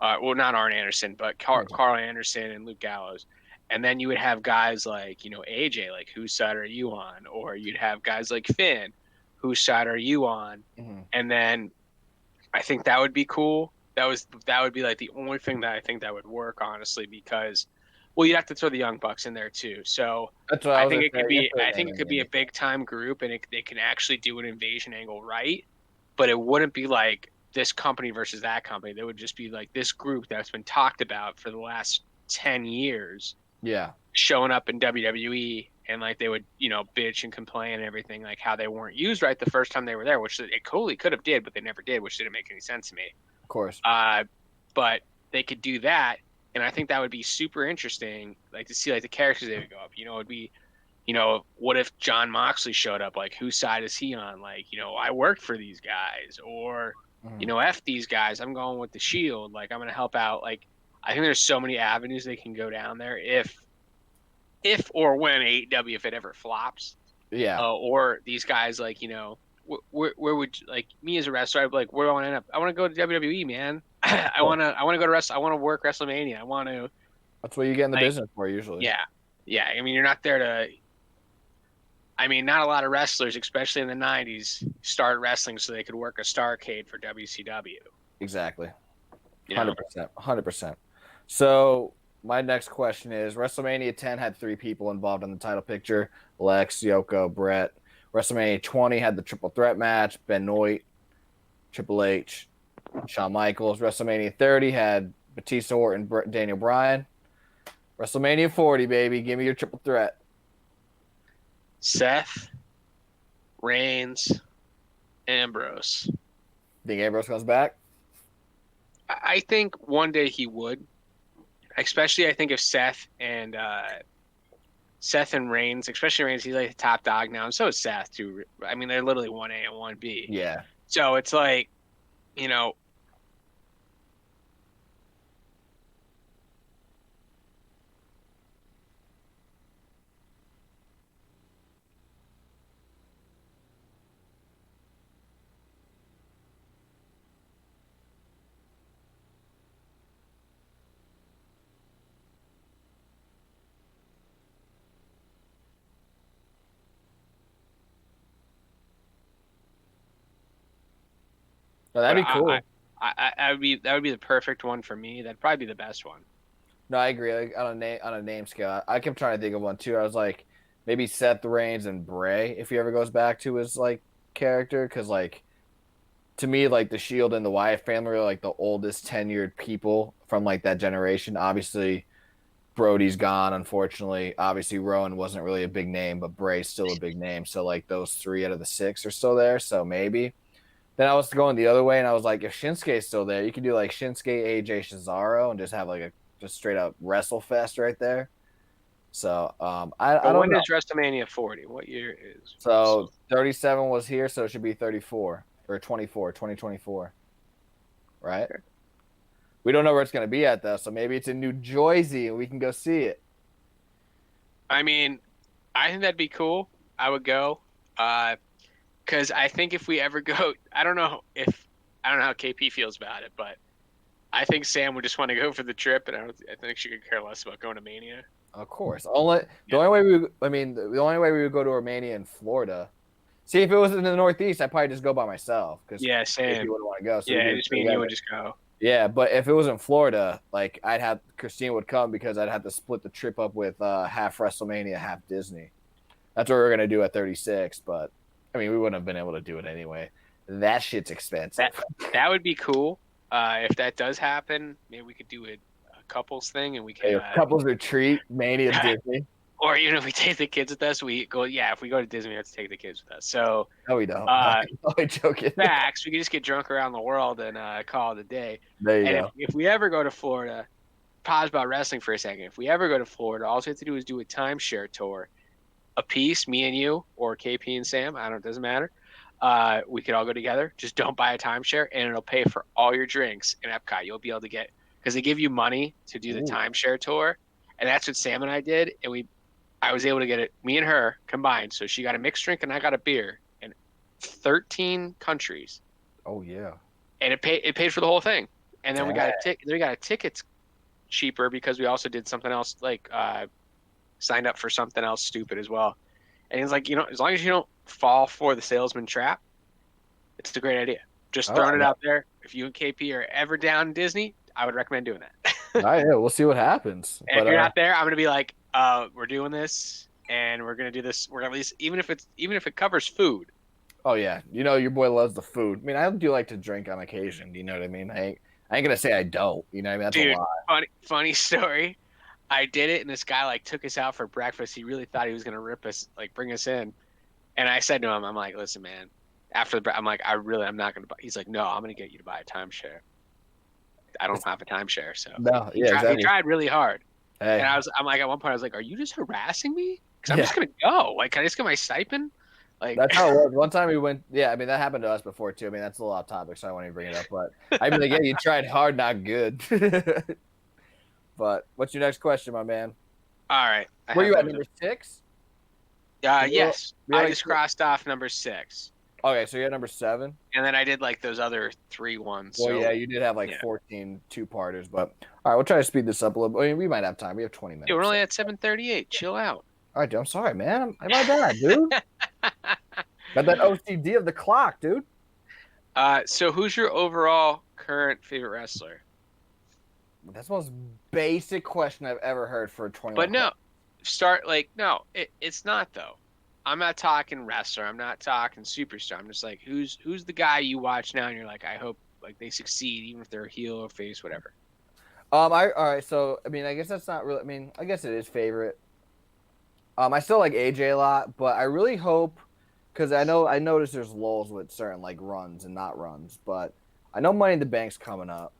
well, not Arn Anderson, but Carl Anderson and Luke Gallows. And then you would have guys like, AJ, like, whose side are you on? Or you'd have guys like Finn, whose side are you on? Mm-hmm. And then I think that would be cool. That would be like the only thing that I think that would work, honestly, because, well, you'd have to throw the Young Bucks in there too. So That's what I I was think gonna it could say. be I think it could be a big time group, and they can actually do an invasion angle right. But it wouldn't be like this company versus that company. They would just be like this group that's been talked about for the last 10 years Yeah. showing up in WWE, and like they would, bitch and complain and everything, like how they weren't used right the first time they were there, which it totally could have did, but they never did, which didn't make any sense to me. Of course. But they could do that, and I think that would be super interesting, like to see like the characters they would go up. It'd be, what if John Moxley showed up? Like, whose side is he on? Like, I worked for these guys, or F these guys. I'm going with the Shield. Like, I'm gonna help out. Like, I think there's so many avenues they can go down there if or when AEW, if it ever flops. Yeah. Or these guys, like, where would, like, me as a wrestler, I'd be like, where do I want to end up? I want to go to WWE, man. I want to go to wrestle. I want to work WrestleMania. I want to. That's what you get in the like, business for usually. Yeah. I mean, you're not there to. I mean, not a lot of wrestlers, especially in the '90s, started wrestling so they could work a Starrcade for WCW. Exactly. 100%. 100%. So my next question is: WrestleMania 10 had 3 people involved in the title picture: Lex, Yoko, Brett. WrestleMania 20 had the triple threat match: Benoit, Triple H, Shawn Michaels. WrestleMania 30 had Batista, Orton, Daniel Bryan. WrestleMania 40, baby, give me your triple threat. Seth, Reigns, Ambrose. Think Ambrose comes back? I think one day he would. Especially, I think if Seth and Reigns, especially Reigns, he's like the top dog now, and so is Seth too. I mean, they're literally 1A and 1B. Yeah. So it's like, No, that'd be cool. that would be the perfect one for me. That'd probably be the best one. No, I agree. Like, on a name scale, I kept trying to think of one too. I was like, maybe Seth Reigns and Bray if he ever goes back to his like character, because like to me, like the Shield and the Wyatt family are like the oldest tenured people from like that generation. Obviously, Brody's gone, unfortunately. Obviously, Rowan wasn't really a big name, but Bray's still a big name. So like those 3 out of the 6 are still there. So maybe. Then I was going the other way, and I was like, if Shinsuke's still there, you could do like Shinsuke, AJ, Cesaro, and just have like a just straight up wrestle fest right there. So I don't when know. is WrestleMania 40? What year is? So 37 was here, so it should be 34 or 24, 2024. Right? Okay. We don't know where it's going to be at, though, so maybe it's in New Jersey and we can go see it. I mean, I think that'd be cool. I would go. Because I think if we ever go, I don't know how KP feels about it, but I think Sam would just want to go for the trip, and I think she could care less about going to Mania. Of course. The only way the only way we would go to Romania in Florida. See, if it was in the Northeast, I'd probably just go by myself because Sam. you wouldn't want to go. So just me and you would just go. Yeah, but if it was in Florida, like Christine would come because I'd have to split the trip up with half WrestleMania, half Disney. That's what we were gonna do at 36, but I mean, we wouldn't have been able to do it anyway. That shit's expensive. That would be cool. If that does happen, maybe we could do a couples thing, and we could couples retreat, Mania Disney. Or even if we take the kids with us, we go. Yeah, if we go to Disney, we have to take the kids with us. So No, we don't. uh, No, I'm joking. facts. We can just get drunk around the world and call it a day. There you And go. if we ever go to Florida, pause about wrestling for a second. If we ever go to Florida, all we have to do is do a timeshare tour, a piece, me and you, or KP and Sam. I don't. It doesn't matter. We could all go together. Just don't buy a timeshare, and it'll pay for all your drinks in Epcot. You'll be able to get because they give you money to do the Ooh. timeshare tour, and that's what Sam and I did. And I was able to get it, me and her combined. So she got a mixed drink and I got a beer in 13 countries, Oh yeah. and it paid for the whole thing. And then we got Dang. we got tickets cheaper because we also did something else like signed up for something else stupid as well. And he's like, as long as you don't fall for the salesman trap, it's a great idea. Just Oh, throwing it yeah. out there. If you and KP are ever down in Disney, I would recommend doing that. All right, yeah, we'll see what happens. And if you're not there, I'm gonna be like, we're doing this, and we're gonna do this. We're gonna at least even if it covers food. oh yeah, your boy loves the food. I mean, I do like to drink on occasion. You know what I mean? I ain't gonna say I don't. You know what I mean? That's Dude, a lie. funny story. I did it, and this guy like took us out for breakfast. He really thought he was gonna rip us, like bring us in. And I said to him, I'm like, listen, man. After I'm like, I'm not gonna buy. He's like, no, I'm gonna get you to buy a timeshare. I don't have a timeshare, so No, he yeah, exactly. tried really hard. Hey, And I'm like, at one point, I was like, "Are you just harassing me? Because I'm Yeah. just gonna go. Like, can I just get my stipend?" Like, that's how it was. One time we went. Yeah, I mean that happened to us before too. I mean that's a little off topic, so I won't even bring it up. But I mean, like, yeah, you tried hard, not good. But what's your next question, my man? all right. Where you at, number 6? Yes, you're I like- just crossed off number 6, Okay, so you're at number 7. and then I did like those other 3 ones. Well, So yeah, you did have like yeah. 14 two-parters, but all right, we'll try to speed this up a little. I mean, we might have time. We have 20 minutes. dude, we're only at 7:38. Chill out. All right, dude, I'm sorry, man. My bad, dude. Got that OCD of the clock, dude. So who's your overall current favorite wrestler? That's the most basic question I've ever heard for a 21. But no, it's not though. I'm not talking wrestler. I'm not talking superstar. I'm just like, who's the guy you watch now and you're like, I hope like they succeed, even if they're a heel or face, whatever. All right. So I mean, I guess that's not really. I mean, I guess it is favorite. I still like AJ a lot, but I really hope because I noticed there's lulls with certain like runs and not runs, but I know Money in the Bank's coming up.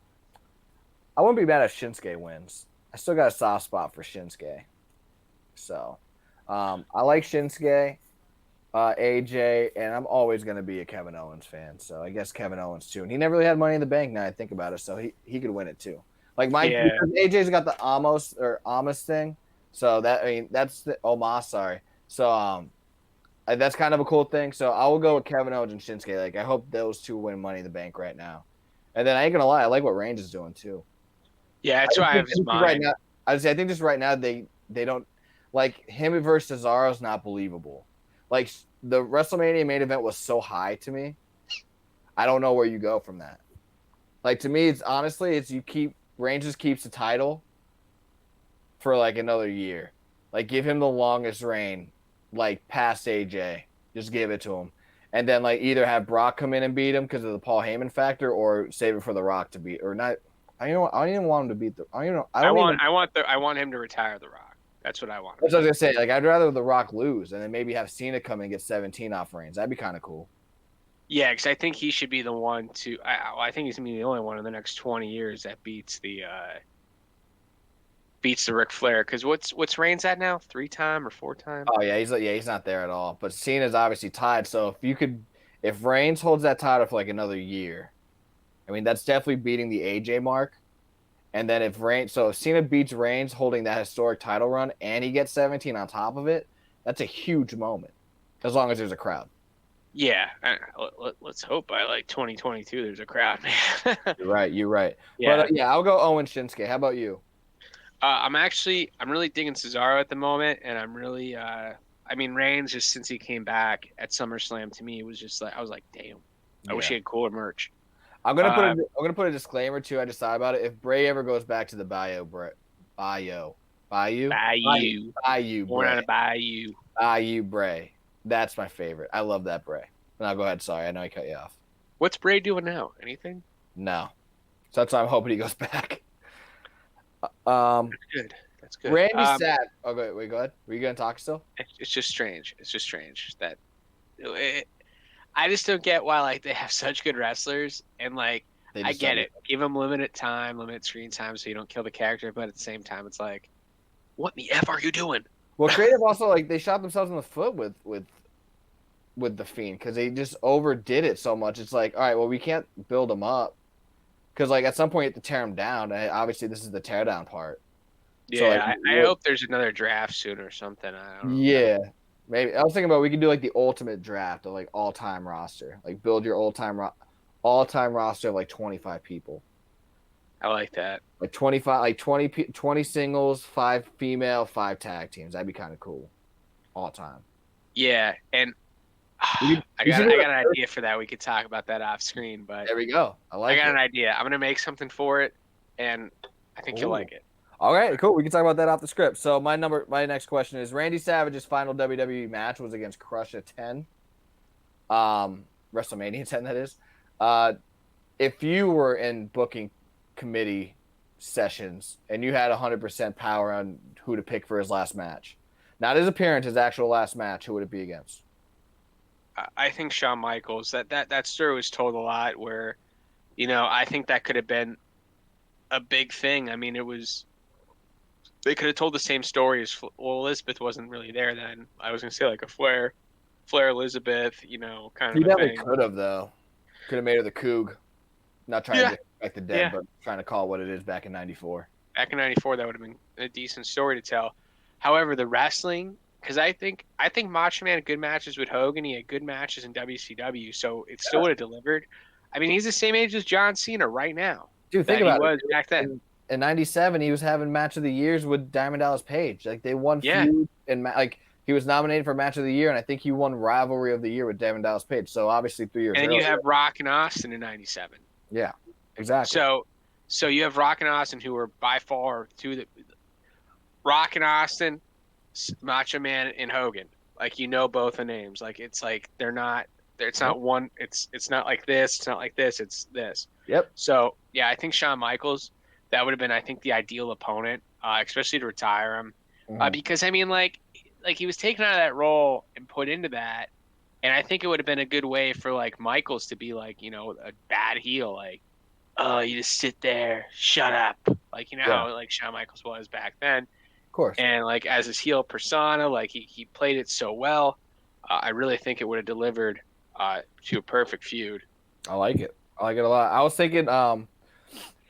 I wouldn't be mad if Shinsuke wins. I still got a soft spot for Shinsuke. So, I like Shinsuke, AJ, and I'm always going to be a Kevin Owens fan. So I guess Kevin Owens too. And he never really had Money in the Bank now I think about it, so he could win it too. Like Yeah. because AJ's got the Amos thing. So that's the Omos, sorry. So that's kind of a cool thing. So I will go with Kevin Owens and Shinsuke. Like I hope those two win Money in the Bank right now. And then I ain't gonna lie, I like what Reigns is doing too. Yeah, that's why I have his mind. Right now, I think just right now they don't like him versus Cesaro is not believable. Like the WrestleMania main event was so high to me. I don't know where you go from that. Like to me, it's Reigns just keeps the title for like another year. Like give him the longest reign, like past AJ. Just give it to him. And then like either have Brock come in and beat him because of the Paul Heyman factor, or save it for The Rock to beat, or not. I don't even want him to beat I want him to retire The Rock. That's what I want. That's what I was gonna say. Like I'd rather The Rock lose and then maybe have Cena come and get 17 off Reigns. That'd be kind of cool. Yeah, because I think he should be the one to. I think he's gonna be the only one in the next 20 years that beats the Ric Flair. Because what's Reigns at now? 3-time or 4-time? Oh yeah, he's not there at all. But Cena's obviously tied. So if Reigns holds that title for like another year, I mean that's definitely beating the AJ mark. And then if Cena beats Reigns holding that historic title run and he gets 17 on top of it, that's a huge moment. As long as there's a crowd. Yeah, let's hope by like 2022 there's a crowd, man. You're right. Yeah. But I'll go Owen Shinsuke. How about you? I'm really digging Cesaro at the moment, and I'm really Reigns just since he came back at SummerSlam to me it was just like I was like, damn, I wish he had cooler merch. I'm gonna put a disclaimer too. I just thought about it. If Bray ever goes back to the Bayou, Born on a Bayou, Bray. That's my favorite. I love that Bray. Now go ahead. Sorry, I know I cut you off. What's Bray doing now? Anything? No, so that's why I'm hoping he goes back. That's good. That's good. Randy Savage. Oh, wait, go ahead. Were you gonna talk still? It's just strange. It's just strange that I just don't get why like they have such good wrestlers and like They I just get don't- it. Give them limited time, limited screen time, so you don't kill the character. But at the same time, it's like, what in the f are you doing? Well, creative also like they shot themselves in the foot with the Fiend because they just overdid it so much. It's like, all right, well, we can't build them up because like at some point you have to tear them down. And obviously, this is the tear down part. Yeah, So, like, I hope there's another draft soon or something. I don't know. Yeah, maybe I was thinking about we could do like the ultimate draft of like all time roster, like build your all time roster of like 25 people, I like that. like 25, like 20 singles, 5 female, 5 tag teams. That'd be kind of cool, all time. Yeah, and You- I you got should do an idea for that. We could talk about that off screen, but There we go. I like I got it. an idea. I'm gonna make something for it, and I think you'll Ooh. like it. All right, cool. We can talk about that off the script. So my next question is Randy Savage's final WWE match was against Crush at 10. WrestleMania 10, that is. If you were in booking committee sessions and you had 100% power on who to pick for his last match, not his appearance, his actual last match, who would it be against? I think Shawn Michaels. That story was told a lot. Where, I think that could have been a big thing. I mean, they could have told the same story as Elizabeth wasn't really there then. I was gonna say like a Flair Elizabeth, kind He of a definitely thing. could have, though. Could have made her the Coug. Not trying to disrespect the dead, Yeah. but trying to call it what it is back in 94. Back in '94, that would have been a decent story to tell. However, the wrestling, because I think Macho Man had good matches with Hogan. He had good matches in WCW, so it still would have delivered. I mean, he's the same age as John Cena right now. Dude, think that about he it. was back then. In 97, he was having match of the years with Diamond Dallas Page. Like they won Yeah. feud and like he was nominated for match of the year, and I think he won rivalry of the year with Diamond Dallas Page. So obviously 3 years. And then you earlier. have Rock and Austin in '97. Yeah, exactly. So you have Rock and Austin, who were by far two of the Rock and Austin, Macho Man and Hogan. Like both the names. Like it's like they're not. It's not one. It's not like this. It's not like this. It's this. Yep. So yeah, I think Shawn Michaels. That would have been, I think, the ideal opponent, especially to retire him, because I mean, like he was taken out of that role and put into that, and I think it would have been a good way for like Michaels to be like, a bad heel, like, oh, you just sit there, shut up, like how like Shawn Michaels was back then, Of course. and like as his heel persona, like he played it so well. I really think it would have delivered to a perfect feud. I like it. I like it a lot. I was thinking,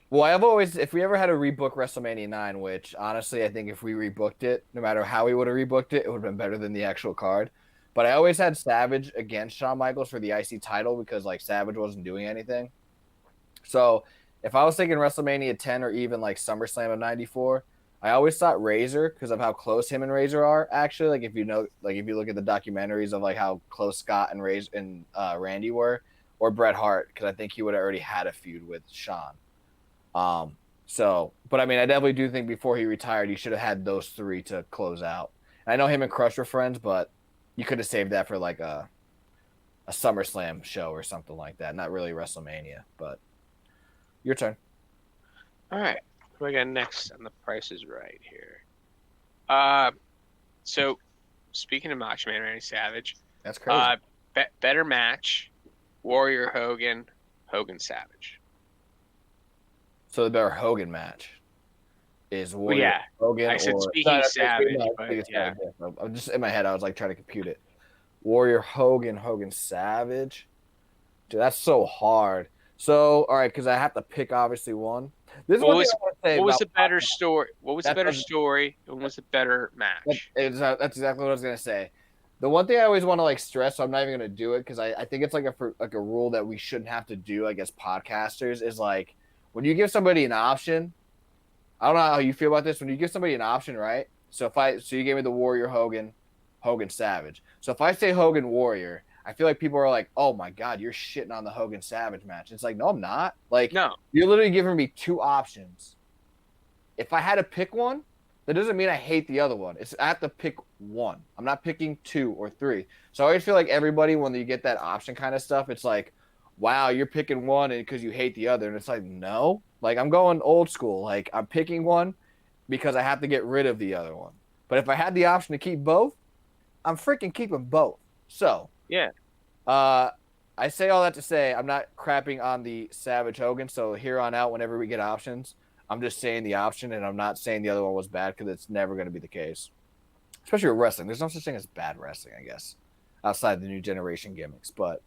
well, I've always, if we ever had to rebook WrestleMania 9, which honestly, I think if we rebooked it, no matter how we would have rebooked it, it would have been better than the actual card. But I always had Savage against Shawn Michaels for the IC title because like Savage wasn't doing anything. So if I was thinking WrestleMania 10 or even like SummerSlam of 94, I always thought Razor because of how close him and Razor are. Actually, like if you look at the documentaries of like how close Scott and Razor and Randy were, or Bret Hart, because I think he would have already had a feud with Shawn. But I mean, I definitely do think before he retired, he should have had those 3 to close out. And I know him and Crush were friends, but you could have saved that for like a SummerSlam show or something like that. Not really WrestleMania, but your turn. All right. What do I got next on the Price is Right here? So speaking of Macho Man Randy Savage, That's crazy. Better match, Warrior Hogan Savage. So the better Hogan match is Warrior Hogan. I said or, speaking of Savage, but Savage. yeah. I'm just in my head. I was like trying to compute it. Warrior Hogan Savage. Dude, that's so hard. So all right, because I have to pick obviously one. This is What was the better story? What was the better story? And what was the better match? That's exactly what I was gonna say. The one thing I always want to like stress, so I'm not even gonna do it because I think it's like a rule that we shouldn't have to do. I guess podcasters is like when you give somebody an option. I don't know how you feel about this. When you give somebody an option, right? So you gave me the Warrior Hogan Savage. So if I say Hogan Warrior, I feel like people are like, "Oh my God, you're shitting on the Hogan Savage match." It's like, no, I'm not. Like, No. You're literally giving me 2 options. If I had to pick one, that doesn't mean I hate the other one. I have to pick one. I'm not picking 2 or 3. So I always feel like everybody, when you get that option kind of stuff, it's like, wow, you're picking one because you hate the other. And it's like, no. Like, I'm going old school. Like, I'm picking one. because I have to get rid of the other one. But if I had the option to keep both, I'm freaking keeping both. So, Yeah. I say all that to say I'm not crapping on the Savage Hogan. So here on out, whenever we get options, I'm just saying the option, and I'm not saying the other one was bad because it's never going to be the case. Especially with wrestling, there's no such thing as bad wrestling, I guess, outside the new generation gimmicks. But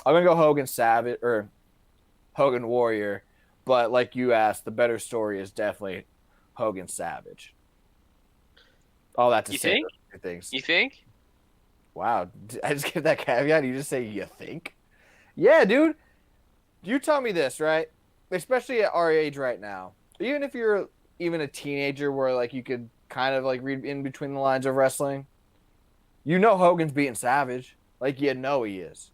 I'm gonna go Hogan Savage or Hogan Warrior. But like you asked, the better story is definitely Hogan Savage. All that to You say think? those two things. You think? Wow, did I just give that caveat? You just say you think? Yeah, dude. You tell me this, right? Especially at our age right now. Even if you're even a teenager where like you could kind of like read in between the lines of wrestling, you know Hogan's beating Savage. Like you know he is.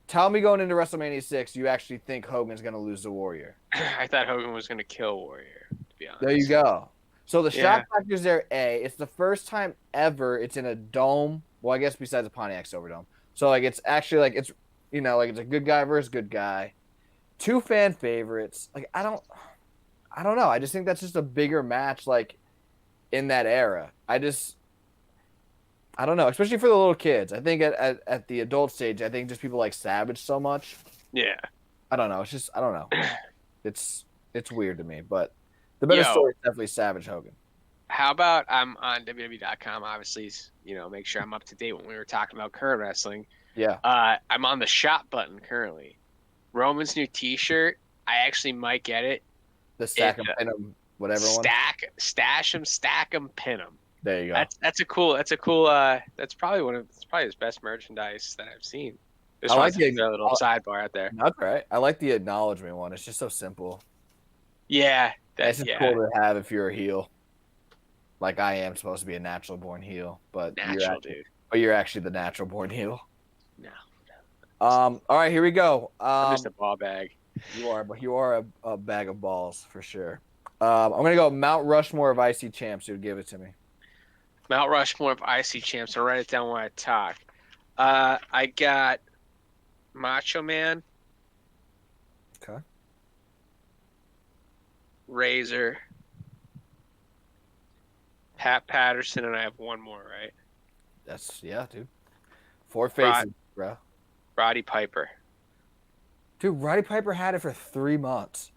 Tell me going into WrestleMania 6, you actually think Hogan's going to lose the Warrior. I thought Hogan was gonna kill Warrior. To be honest. There you go. So the Yeah. shock factor's there, A. It's the first time ever it's in a dome. Well, I guess besides the Pontiac Silverdome. So, like, it's actually, like, it's, you know, like, it's a good guy versus good guy. 2 fan favorites. Like, I don't know. I just think that's just a bigger match, like, in that era. I don't know. Especially for the little kids. I think at the adult stage, I think just people like Savage so much. Yeah. I don't know. It's just, I don't know. It's weird to me, but the better story is definitely Savage Hogan. How about I'm on WWE.com, obviously, make sure I'm up to date when we were talking about current wrestling. Yeah. I'm on the shop button currently. Roman's new T-shirt. I actually might get it. The stack them, pin them, whatever one. Stash them, stack them, pin them. There you go. That's probably that's probably his best merchandise that I've seen. Just I like a little sidebar out there. That's right. I like the acknowledgement one. It's just so simple. Yeah, It's just cool to have if you're a heel. Like I am supposed to be a natural born heel, but you're actually the natural born heel. No. All right, here we go. I'm just a ball bag. You are a bag of balls for sure. I'm gonna go Mount Rushmore of IC champs. Who'd give it to me? Mount Rushmore of IC champs. I'll write it down when I talk. I got Macho Man. Okay. Razor. Pat Patterson, and I have one more, right? Dude. 4 faces, bro. Roddy Piper. Dude, Roddy Piper had it for 3 months.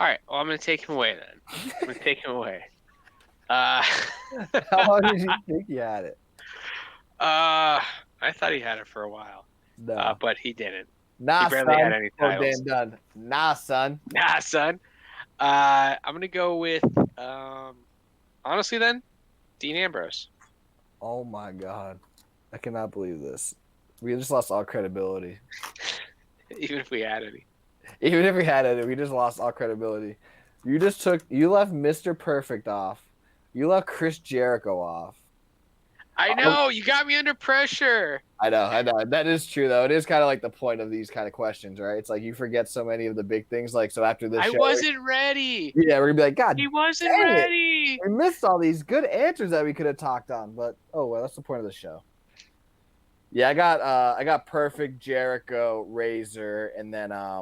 All right. Well, I'm gonna take him away then. I'm gonna take him away. How long did you think he had it? I thought he had it for a while. No. But he didn't. Nah, he barely son. had any titles. Damn done. Nah, son. Nah, son. I'm gonna go with honestly then, Dean Ambrose. Oh my god. I cannot believe this. We just lost all credibility. Even if we had any. Even if we had it, we just lost all credibility. You left Mr. Perfect off. You left Chris Jericho off. I know, you got me under pressure. I know. That is true, though. It is kind of like the point of these kind of questions, right? It's like you forget so many of the big things. Like, so after this I show, wasn't ready. Yeah, we're going to be like, God, he wasn't ready. We missed all these good answers that we could have talked on. But, oh, well, that's the point of the show. Yeah, I got Perfect, Jericho, Razor, and then I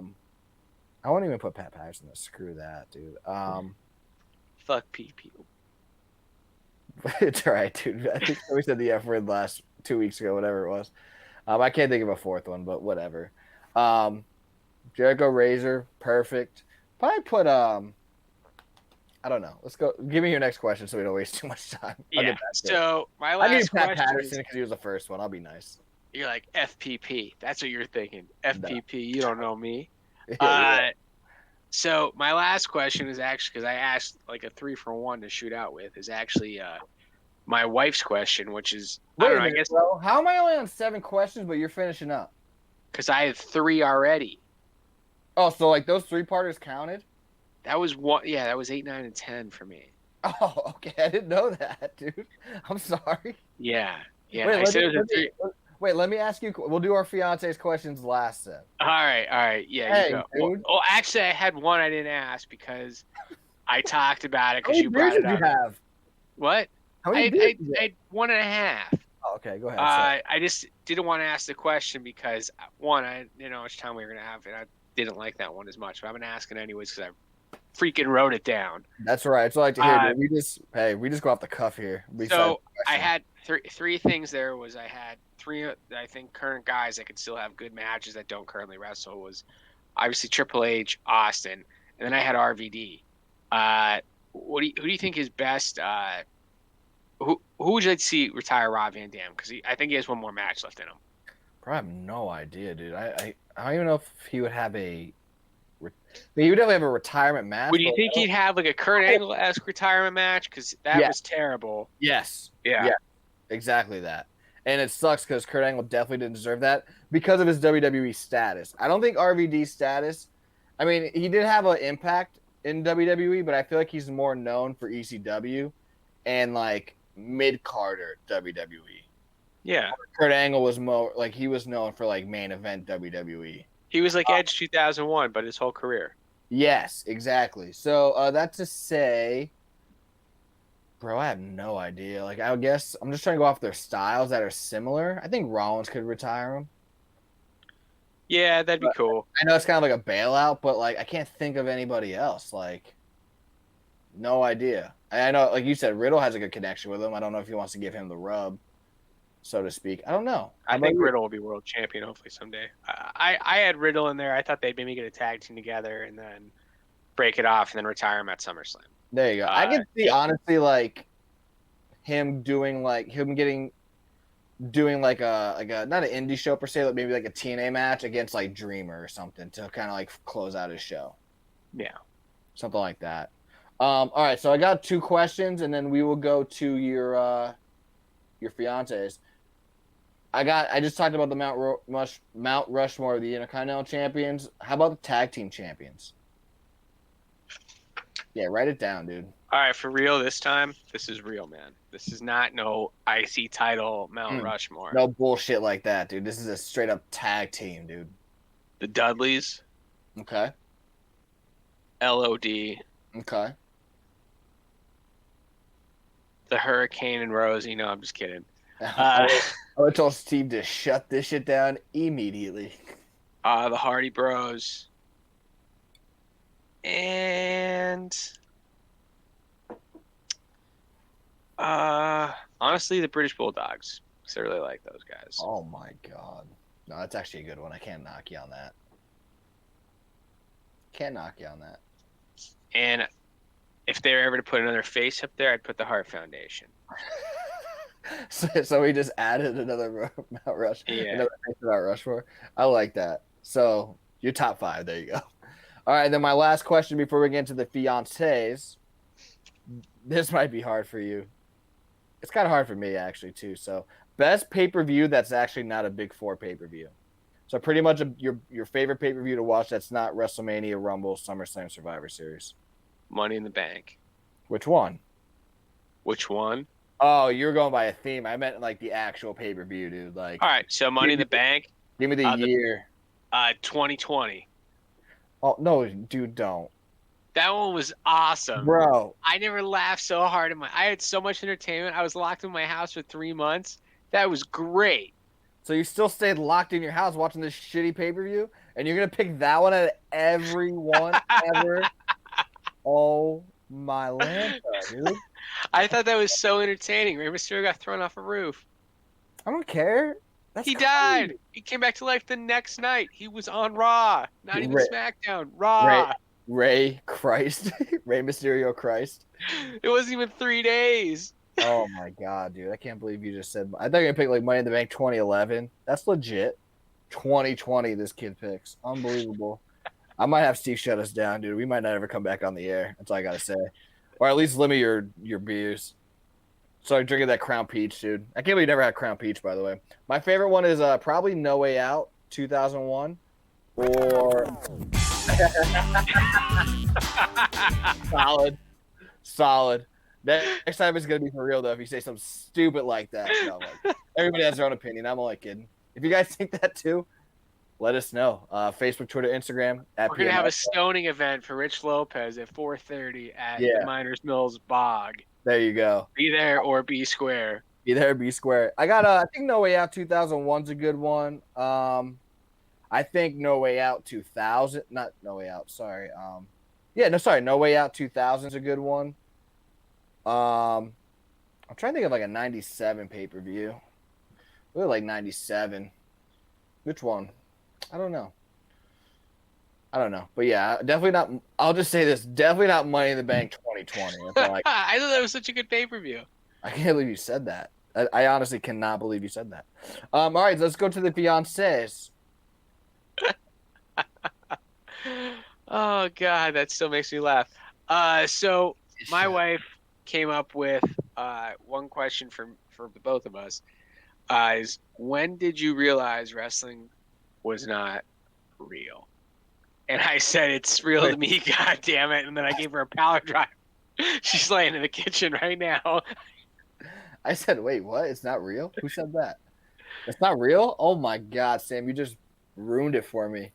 won't even put Pat Patterson there. Screw that, dude. Fuck PP. It's all right, dude. I think we said the F word last 2 weeks ago, whatever it was. I can't think of a fourth one, but whatever. Jericho, Razor, Perfect. Probably put I don't know. Let's go. Give me your next question so we don't waste too much time. Yeah. So my last Pat question Patterson because he was the first one. I'll be nice. You're like FPP. That's what you're thinking. FPP. No. You don't know me. Yeah. So my last question is actually, because I asked like a 3-for-1 to shoot out with, is actually my wife's question, which is I guess. Bro, how am I only on 7 questions, but you're finishing up? Because I had 3 already. Oh, so like those 3-parters counted? That was one. Yeah, that was 8, 9, and 10 for me. Oh, okay. I didn't know that, dude. I'm sorry. Yeah. Wait, I said it was a 3. Wait, let me ask you. We'll do our fiance's questions last then. All right. Yeah, hey, you go. Dude. Well, actually, I had one I didn't ask because I talked about it because How you many brought it beers up. did you have? What? How many beers did you I had 1.5. Oh, okay, go ahead. I just didn't want to ask the question because, one, I didn't know how much time we were going to have, and I didn't like that one as much. But I'm going to ask it anyways because freaking wrote it down. That's right. It's what I like to hear, dude. We just go off the cuff here. So I had three things there. I had three, I think, current guys that could still have good matches that don't currently wrestle. Was obviously Triple H, Austin, and then I had RVD. Who do you think is best? Who would you like to see retire Rob Van Dam? Because I think he has one more match left in him. Bro, I have no idea, dude. I don't even know if he would have a. He would definitely have a retirement match. Would you think he'd have like a Kurt Angle-esque retirement match? Because that was terrible. Yes. Yeah. Exactly that. And it sucks because Kurt Angle definitely didn't deserve that because of his WWE status. I don't think RVD's status. I mean, he did have an impact in WWE, but I feel like he's more known for ECW and like mid-carder WWE. Yeah. Kurt Angle was more like he was known for like main event WWE. He was like Edge 2001, but his whole career. Yes, exactly. So that's to say, bro, I have no idea. Like, I guess I'm just trying to go off their styles that are similar. I think Rollins could retire him. Yeah, that'd be cool. I know it's kind of like a bailout, but like I can't think of anybody else. Like, no idea. I know, like you said, Riddle has a good connection with him. I don't know if he wants to give him the rub, so to speak. I don't know. I think Riddle will be world champion hopefully someday. I had Riddle in there. I thought they'd maybe get a tag team together and then break it off and then retire him at SummerSlam. There you go. I can see honestly like him doing like doing like a not an indie show per se, but maybe like a TNA match against like Dreamer or something to kind of like close out his show. Yeah, something like that. All right, so I got 2 questions, and then we will go to your fiancés. I just talked about the Mount Rushmore of the Intercontinental Champions. How about the Tag Team Champions? Yeah, write it down, dude. All right, for real this time. This is real, man. This is not no IC title Mount Rushmore. No bullshit like that, dude. This is a straight up tag team, dude. The Dudleys. Okay. LOD. Okay. The Hurricane and Rosie. No, I'm just kidding. I would tell Steve to shut this shit down immediately. The Hardy Bros. And honestly, the British Bulldogs. Because I really like those guys. Oh my god. No, that's actually a good one. I can't knock you on that. Can't knock you on that. And if they're ever to put another face up there, I'd put the Hart Foundation. So we just added another Mount Rushmore. Yeah. Another Mount Rushmore. I like that. So your top 5. There you go. All right. Then my last question before we get into the fiancés. This might be hard for you. It's kind of hard for me actually too. So best pay-per-view that's actually not a Big 4 pay-per-view. So pretty much your favorite pay-per-view to watch that's not WrestleMania, Rumble, SummerSlam, Survivor Series. Money in the Bank. Which one? Which one? Oh, you're going by a theme. I meant like the actual pay-per-view, dude. Like, all right, so Money in the Bank. Give me the year. 2020. Oh no, dude, don't. That one was awesome, bro. I never laughed so hard I had so much entertainment. I was locked in my house for 3 months. That was great. So you still stayed locked in your house watching this shitty pay-per-view, and you're gonna pick that one out of every one ever? Oh my land, dude. I thought that was so entertaining. Rey Mysterio got thrown off a roof. I don't care. He died. He came back to life the next night. He was on Raw, not even SmackDown. Raw. Ray Christ. Rey Mysterio Christ. It wasn't even 3 days. Oh my god, dude. I can't believe you just said. I thought you were going to pick like Money in the Bank 2011. That's legit. 2020 this kid picks. Unbelievable. I might have Steve shut us down, dude. We might not ever come back on the air. That's all I got to say. Or at least limit your beers. Sorry, drinking that Crown Peach, dude. I can't believe you never had Crown Peach, by the way. My favorite one is probably No Way Out, 2001. Or... Solid. Next time it's going to be for real, though, if you say something stupid like that. No, like, everybody has their own opinion. I'm only kidding. If you guys think that, too, let us know. Facebook, Twitter, Instagram. We're going to have a stoning event for Rich Lopez at 4:30 at the Miners Mills Bog. There you go. Be there or be square. Be there or be square. I got I think No Way Out 2001's a good one. I think No Way Out 2000, not No Way Out, sorry. Yeah, no, sorry, No Way Out 2000 is a good one. I'm trying to think of like a 97 pay-per-view. Really like 97. Which one? I don't know. But yeah, definitely not. I'll just say this: definitely not Money in the Bank 2020. That's all I thought that was such a good pay-per-view. I can't believe you said that. I honestly cannot believe you said that. All right, let's go to the fiancés. Oh God, that still makes me laugh. So my wife came up with one question for the both of us. Is when did you realize wrestling was not real? And I said it's real to me, God damn it! And then I gave her a power drive. She's laying in the kitchen right now. I said, wait, what? It's not real? Who said that? It's not real? Oh my God, Sam, you just ruined it for me.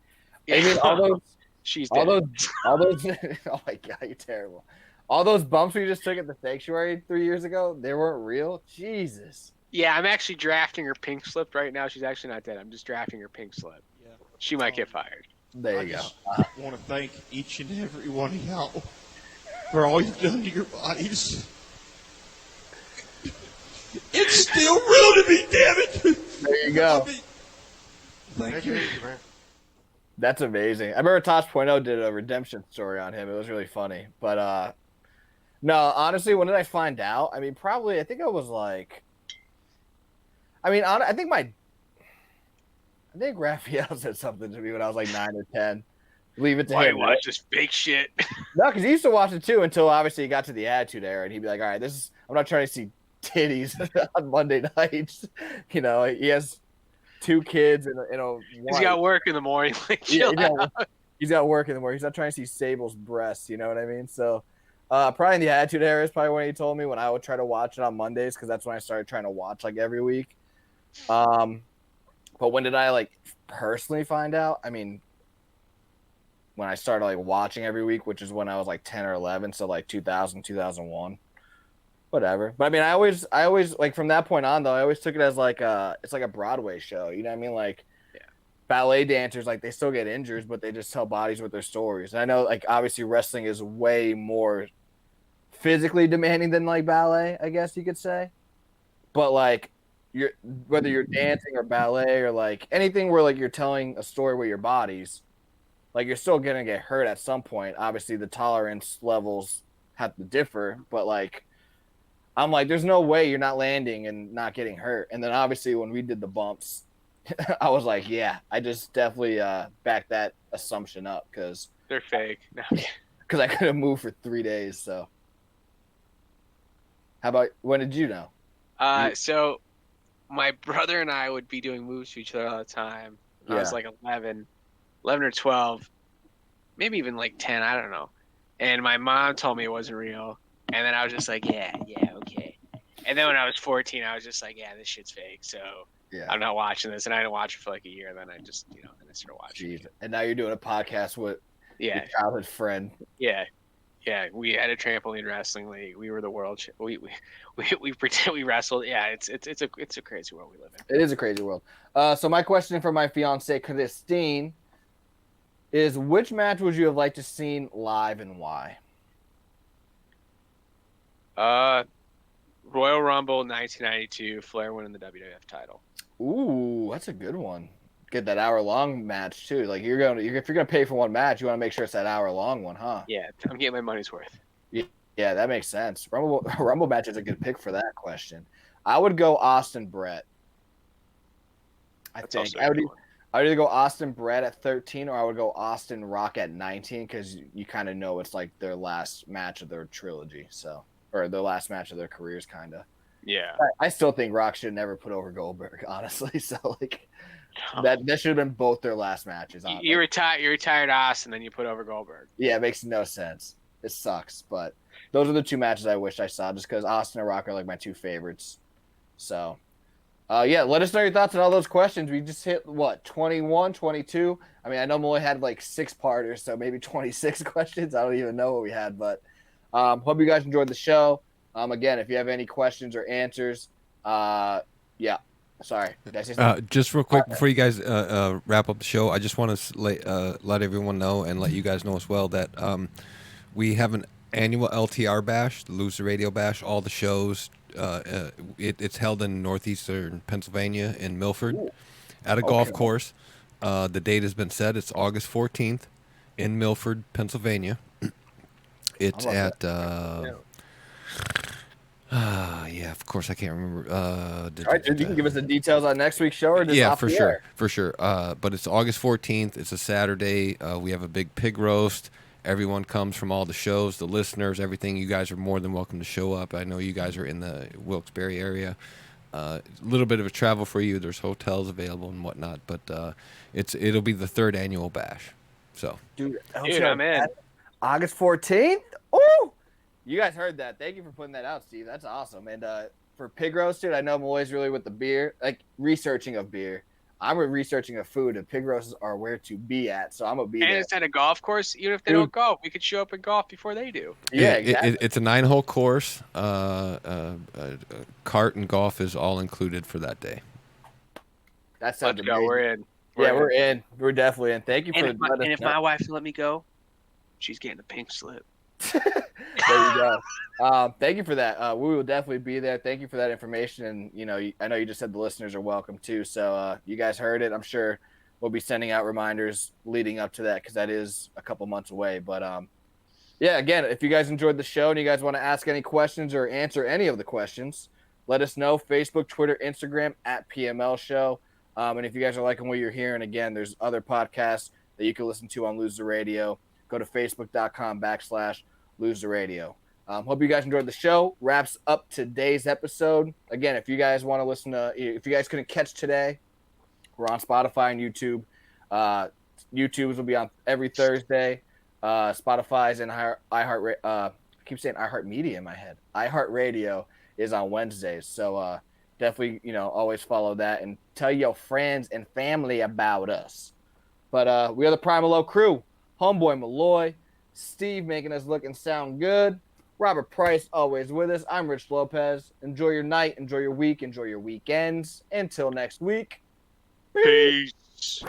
I mean, all those, She's all dead. those. Oh my God, you're terrible. All those bumps we just took at the sanctuary 3 years ago, they weren't real. Jesus. Yeah, I'm actually drafting her pink slip right now. She's actually not dead. I'm just drafting her pink slip. Yeah. She might get fired. There I you go. just want to thank each and every one of y'all for all you've done to your bodies. It's still real to me, damn it. There you go. Thank you. man. That's amazing. I remember Tosh Point oh did a redemption story on him. It was really funny. But no, honestly, when did I find out? I mean, probably I think I was like, I think Raphael said something to me when I was like 9 or 10. Leave it to Why him. you watch this fake shit? No, because he used to watch it too until obviously he got to the Attitude Era, and he'd be like, "All right, I'm not trying to see titties on Monday nights." You know, he has 2 kids and a He's wife. got work in the morning. Like, Yeah, chill out. he's got work in the morning. He's not trying to see Sable's breasts. You know what I mean? So, probably in the Attitude Era is probably when he told me when I would try to watch it on Mondays because that's when I started trying to watch like every week. But when did I like personally find out? I mean, when I started like watching every week, which is when I was like 10 or 11, so like 2000, 2001, whatever. But I mean, I always like from that point on though, I always took it as like it's like a Broadway show. You know what I mean? Like ballet dancers, like they still get injured, but they just tell bodies with their stories. And I know like obviously wrestling is way more physically demanding than like ballet, I guess you could say. But like whether you're dancing or ballet or like anything where like you're telling a story with your bodies, like you're still gonna get hurt at some point. Obviously the tolerance levels have to differ, but like I'm like, there's no way you're not landing and not getting hurt. And then obviously when we did the bumps, I was like, yeah, I just definitely backed that assumption up because They're fake. No. I couldn't move for 3 days. So how about when did you know? So my brother and I would be doing moves to each other all the time. I was like 11 or 12, maybe even like 10, I don't know. And my mom told me it wasn't real. And then I was just like, yeah, okay. And then when I was 14, I was just like, yeah, this shit's fake. So Yeah. I'm not watching this. And I didn't watch it for like a year. And then I just, then I started watching Jeez. it. And now you're doing a podcast with your childhood friend. Yeah. We had a trampoline wrestling league. We were the world. We pretend we wrestled. Yeah, it's a crazy world we live in. It is a crazy world. So my question for my fiance Christine is: which match would you have liked to seen live and why? Royal Rumble 1992, Flair winning the WWF title. Ooh, that's a good one. Get that hour-long match too. Like if you're gonna pay for one match, you want to make sure it's that hour-long one, huh? Yeah, I'm getting my money's worth. Yeah, that makes sense. Rumble match is a good pick for that question. I would go Austin Brett. I would either go Austin Brett at 13 or I would go Austin Rock at 19 because you kind of know it's like their last match of their trilogy, or their last match of their careers, kind of. Yeah. I still think Rock should never put over Goldberg, honestly. So like that should have been both their last matches. You retired Austin, then you put over Goldberg. Yeah, it makes no sense. It sucks, but those are the 2 matches I wish I saw just because Austin and Rock are like my 2 favorites. So, yeah, let us know your thoughts on all those questions. We just hit, 21, 22? I mean, I know Molly had like 6-parters, so maybe 26 questions. I don't even know what we had, but hope you guys enjoyed the show. Again, if you have any questions or answers, yeah. Sorry. Did I say something? Just real quick before you guys wrap up the show, I just want to let everyone know and let you guys know as well that We have an annual LTR bash, the Loser Radio Bash. All the shows. It's held in northeastern Pennsylvania in Milford, at a golf course. The date has been set. It's August 14th in Milford, Pennsylvania. It's at yeah, of course I can't remember. All right, dude, you can give us the details on next week's show or just off for the sure, air? for sure. But it's August 14th. It's a Saturday. We have a big pig roast. Everyone comes from all the shows, the listeners, everything. You guys are more than welcome to show up. I know you guys are in the Wilkes-Barre area. A little bit of a travel for you. There's hotels available and whatnot, but it'll be the 3rd annual bash. So, Dude, I'm in. August 14th? Oh, you guys heard that. Thank you for putting that out, Steve. That's awesome. And for pig roast, dude, I know Malloy's really with the beer, like researching of beer. I'm researching of food, and pig roasts are where to be at. So I'm going to be there. And it's at a golf course. Even if they don't golf, we could show up and golf before they do. Yeah, exactly. It's a 9-hole course. Cart and golf is all included for that day. That sounds Let's go. amazing. We're in. We're in. We're definitely in. Thank you for if my wife let me go, she's getting a pink slip. There you go. Thank you for that. We will definitely be there. Thank you for that information. And, I know you just said the listeners are welcome too. So you guys heard it. I'm sure we'll be sending out reminders leading up to that because that is a couple months away. But, yeah, again, if you guys enjoyed the show and you guys want to ask any questions or answer any of the questions, let us know. Facebook, Twitter, Instagram, at PML Show. And if you guys are liking what you're hearing, again, there's other podcasts that you can listen to on Lose the Radio. Go to facebook.com/Lose the Radio. Hope you guys enjoyed the show. Wraps up today's episode. Again, if you guys want to listen to, if you guys couldn't catch today, we're on Spotify and YouTube. YouTube's will be on every Thursday. Spotify's and iHeart. I keep saying iHeartMedia in my head. iHeartRadio is on Wednesdays. So definitely, always follow that and tell your friends and family about us. But we are the Primal Low crew. Homeboy Malloy, Steve making us look and sound good. Robert Price always with us. I'm Rich Lopez. Enjoy your night, enjoy your week, enjoy your weekends. Until next week. Peace.